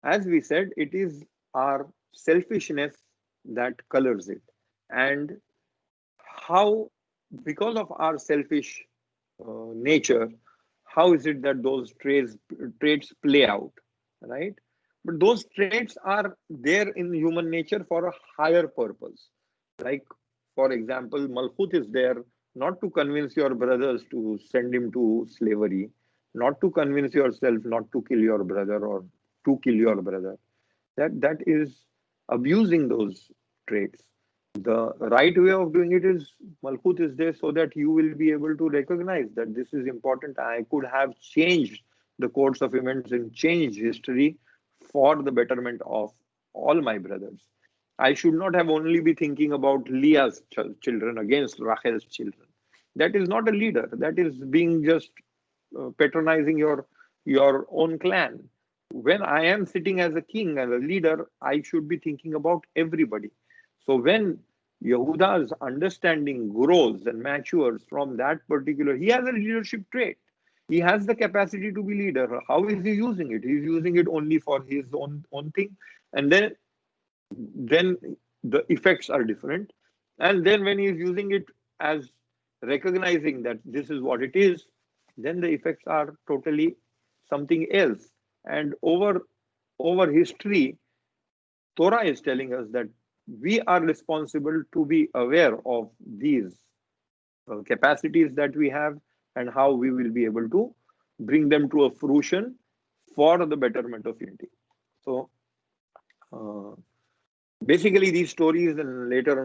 as we said, it is our selfishness that colors it. And how, because of our selfish nature, how is it that those traits play out, right? But those traits are there in human nature for a higher purpose. Like, for example, Malchut is there not to convince your brothers to send him to slavery, not to convince yourself not to kill your brother or to kill your brother. That is abusing those traits. The right way of doing it is, Malchut is there so that you will be able to recognize that this is important. I could have changed the course of events and changed history for the betterment of all my brothers. I should not have only be thinking about Leah's children against Rachel's children. That is not a leader. That is being just patronizing your own clan. When I am sitting as a king, as a leader, I should be thinking about everybody. So when Yehuda's understanding grows and matures from that particular, he has a leadership trait. He has the capacity to be leader. How is he using it? He's using it only for his own thing, and then the effects are different. And then when he's using it as recognizing that this is what it is, then the effects are totally something else. And over history, Torah is telling us that we are responsible to be aware of these capacities that we have and how we will be able to bring them to a fruition for the betterment of unity. So uh, basically, these stories and later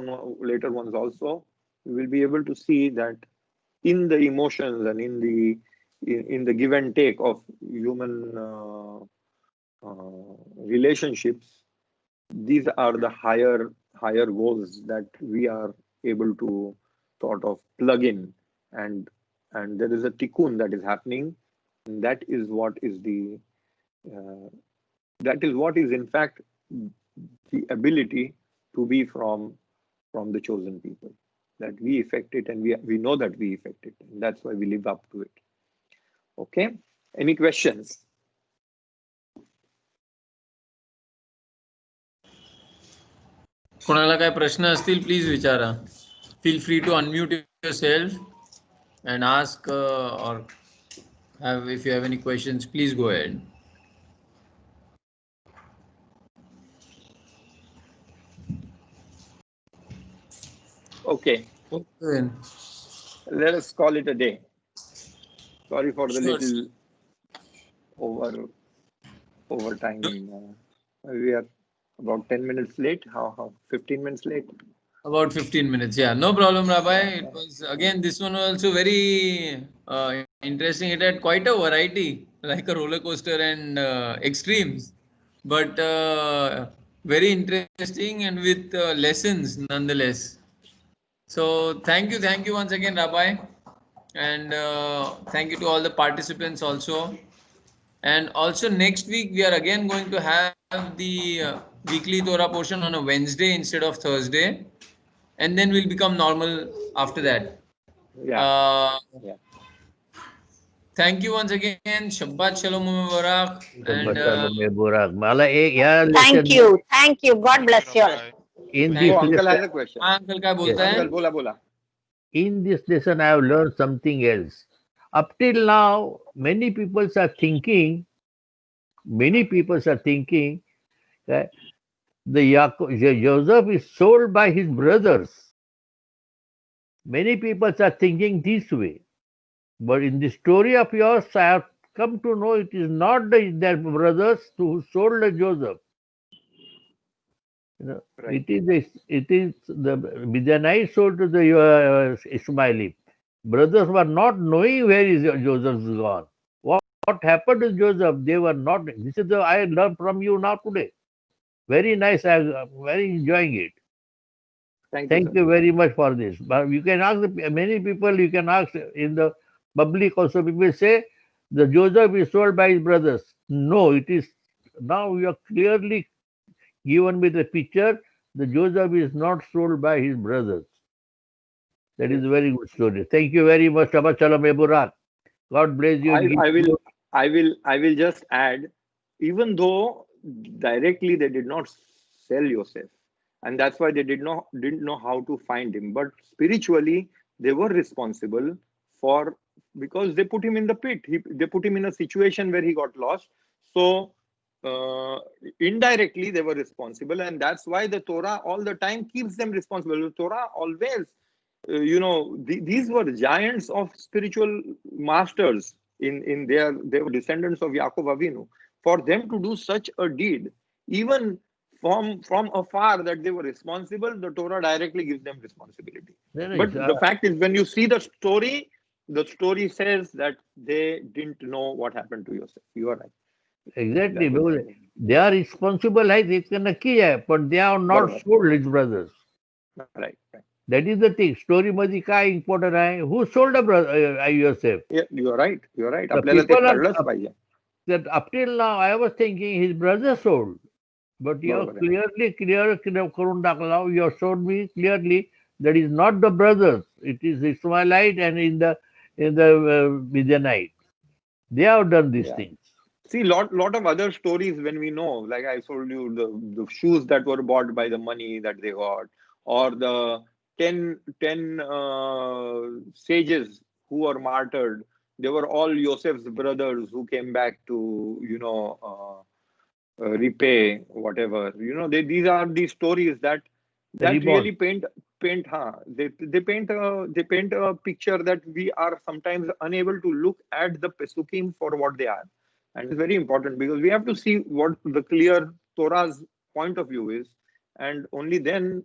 ones also, we will be able to see that in the emotions and in the give and take of human relationships, these are the higher goals that we are able to sort of plug in, and there is a tikkun that is happening, and that is what is uh, in fact the ability to be from the chosen people, that we effect it, and we know that we effect it, and that's why we live up to it. Okay, any questions?
कोणाला काय प्रश्न असतील please विचारा. Feel free to unmute yourself and ask or if you have any questions, please go ahead.
Okay,
Okay.
let us call it a day. Sorry for the
Sure.
little over time. We are about 10 minutes late. How 15 minutes late?
About 15 minutes. Yeah, no problem, Rabbi. It was, again, this one was also very interesting. It had quite a variety, like a roller coaster and extremes, but very interesting and with lessons nonetheless. So thank you once again, Rabbi, and thank you to all the participants also. And also next week we are again going to have the weekly Torah portion on a Wednesday instead of Thursday, and then we'll become normal after that.
Yeah.
Uh,
Yeah.
Thank you once again. Shabbat Shalom Mubarak. And
मला एक ह्या
Thank
lesson
you. Thank you. God
Thank you,
bless you all.
Rabbi.
in
thank
this
Oh,
you.
uncle has
lesson,
a question.
हाँ, uncle क्या बोलता है?
Uncle, bola.
in this lesson I have learned something else. Up till now, many people are thinking that Joseph is sold by his brothers. Many people are thinking this way. But in the story of yours, I have come to know it is not their brothers who sold Joseph.
Right.
It is the Midianites sold to the Ishmaeli. Brothers were not knowing where is Joseph is gone. What happened to Joseph? They were not. This is the I learned from you now today. Very nice. I'm very enjoying it.
Thank you,
Thank
sir.
you very much for this. But you can ask many people. You can ask in the public also. People say the Joseph is sold by his brothers. No, it is now you are clearly given with a picture. The Joseph is not sold by his brothers. That is
Yes.
a very good story. Thank you very much. Shabbat Shalom Eburak. God bless you
I,
and give
I will
you.
I will just add, even though directly they did not sell Yosef, and that's why they didn't know how to find him. But spiritually, they were responsible for, because they put him in the pit. They put him in a situation where he got lost. So uh, indirectly, they were responsible, and that's why the Torah all the time keeps them responsible. The Torah always, these were giants of spiritual masters. They were descendants of Yaakov Avinu. For them to do such a deed, even from afar, that they were responsible, the Torah directly gives them responsibility.
No, no,
But the fact is, when you see the story says that they didn't know what happened to Yosef. You are right.
exactly.
That is
Because they are responsible है इसका नक्की है, but they are not
बरोबर.
sold his brothers.
Right.
That is the thing. Story मध्ये काय important आहे? Who sold a brother Yosef?
Yeah, you are right. You are right.
The
आपल्याला ते
people are
कळलंच पाहिजे.
that up till now I was thinking his brother sold, but you have
बरोबर आहे.
clear करून टाकला. You have showed me clearly that is not the brothers. It is Ishmaelite and in the Midianite. They have done these
Yeah.
things.
See, lot of other stories when we know, like I told you, the shoes that were bought by the money that they got, or the 10 sages who were martyred. They were all Joseph's brothers who came back to, repay whatever. These are these stories that
Reborn.
really paint they paint a picture that we are sometimes unable to look at the pesukim for what they are. And it's very important, because we have to see what the clear Torah's point of view is, and only then.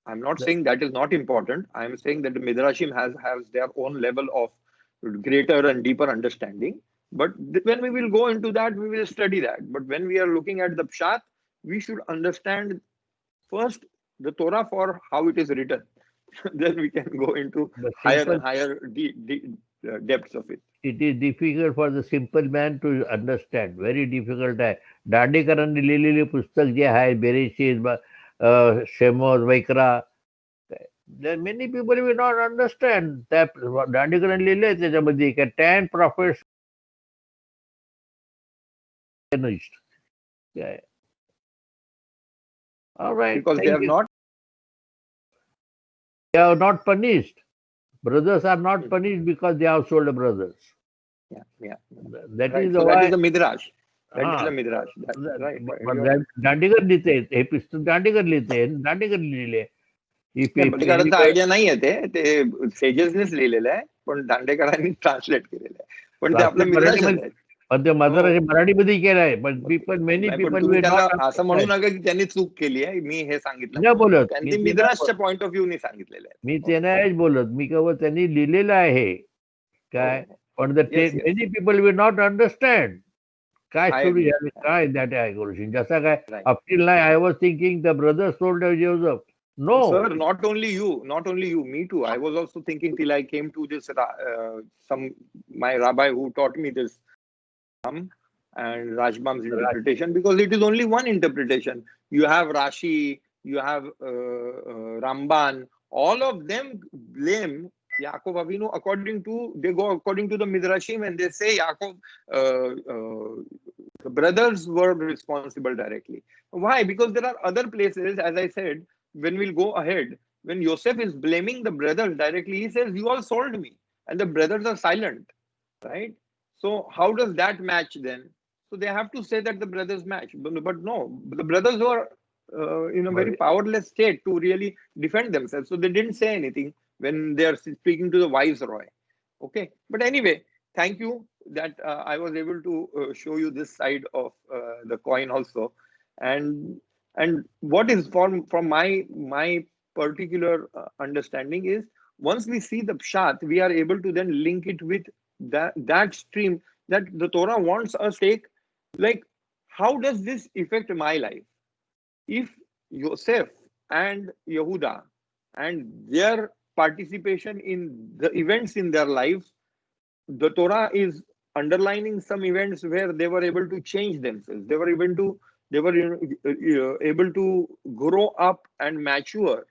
I'm not saying that is not important. I'm saying that the Midrashim has their own level of greater and deeper understanding. But when we will go into that, we will study that. But when we are looking at the Pshat, we should understand first the Torah for how it is written. Then we can go into
The
higher
simple
and higher depths of it.
it is difficult for the simple man to understand. Very difficult आहे. दांडेकरांनी लिहिलेले पुस्तक जे आहे बेरेशीत, शेमोस, वैकरा, there many people will not understand. त्या दांडेकरांनी लिहिले त्याच्यामध्ये 10 prophets finished. Okay. All right.
Because they
Thank
have
you.
not.
They are not punished. Brothers are not punished because they have sold brothers.
Yeah.
That
Right.
is
So that
why.
is the Midrash. That is
हा
the Midrash. Right.
Dandekar लिहिते हे पुस्तक दांडेकर लिहिते दांडेकर लिहिले.
दांडेकरांचा idea नाहीये ते सेजेसनेच लिहिलेलं आहे, पण दांडेकरांनी ट्रान्सलेट केलेलं आहे. पण ते आपलं मिद्राशच आहे.
पण ते मराठीमध्ये केलंय, पण मेनी
पण
पीपल
तुम्ही त्याला असं म्हणू नका की त्यांनी चूक केली आहे, मी हे सांगितलं
नाही बोलत.
त्यांनी मिद्राशच्या पॉइंट ऑफ व्ह्यू सांगितलेलं आहे.
मी ते नाही बोलत, मी केवळ त्यांनी लिहिलेलं आहे काय. पण many people will not understand काय स्टोरी झाली, काय दॅट आहे गोष्टी. जसं काय अप टिल नाय I was thinking the brother sold Joseph. No,
sir, not only you, me too. I was also thinking till I came to this my rabbi who taught me this and Rajbam's interpretation, because it is only one interpretation. You have Rashi, you have Ramban. All of them blame Yaakov Avinu they go according to the Midrashim, and they say the brothers were responsible directly. Why? Because there are other places, as I said, when we'll go ahead, when Yosef is blaming the brothers directly, he says, "You all sold me," and the brothers are silent, right? So how does that match then? So they have to say that the brothers match, but no, the brothers were in a very powerless state to really defend themselves, so they didn't say anything when they are speaking to the viceroy. Okay, but anyway, thank you that I was able to show you this side of the coin also. And what is from my particular understanding is, once we see the pshat, we are able to then link it with that stream that the Torah wants us to take. Like, how does this affect my life? If Yosef and Yehuda and their participation in the events in their lives, the Torah is underlining some events where they were able to change themselves. They were able to grow up and mature.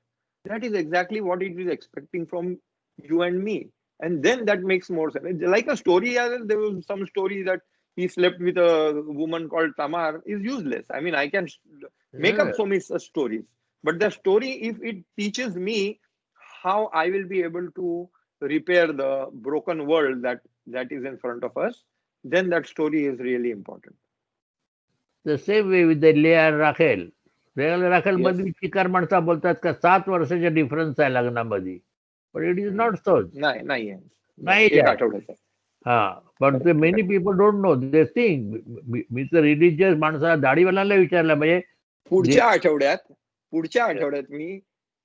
That is exactly what it is expecting from you and me. And then that makes more sense. Like a story, there was some story that he slept with a woman called Tamar is useless. I mean, I can make up
Yeah.
so many such stories. But the story, if it teaches me how I will be able to repair the broken world that is in front of us, then that story is really important.
The same way with the Leah and Rachel. Leah and Rachel
Yes.
मध्ये चिकार माणसा बोलतात का 7 वर्षाचा difference आहे लग्नामध्ये. But it is not so.
नाही आहे.
नाही
एक
आहे.
आठवड्याचा.
हा, but the many people don't know. They think मी तर रिलिजियस माणसाला दाढीवाल्याला विचारलं म्हणजे
पुढच्या आठवड्यात मी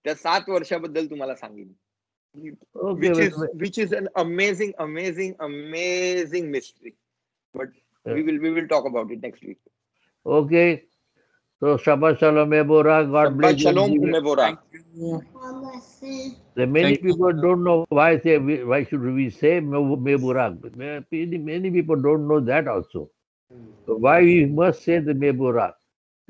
त्या 7 वर्षाबद्दल तुम्हाला सांगेन.
okay,
Which is an amazing mystery. But we will talk about it next week.
okay. So Shabbat Shalom Mevorach. God bless
Shabbat Shalom
you.
Mevorach.
The many
Thank you.
people don't know why should we say Mevorach. Many people don't know that also. So why we must say the Mevorach.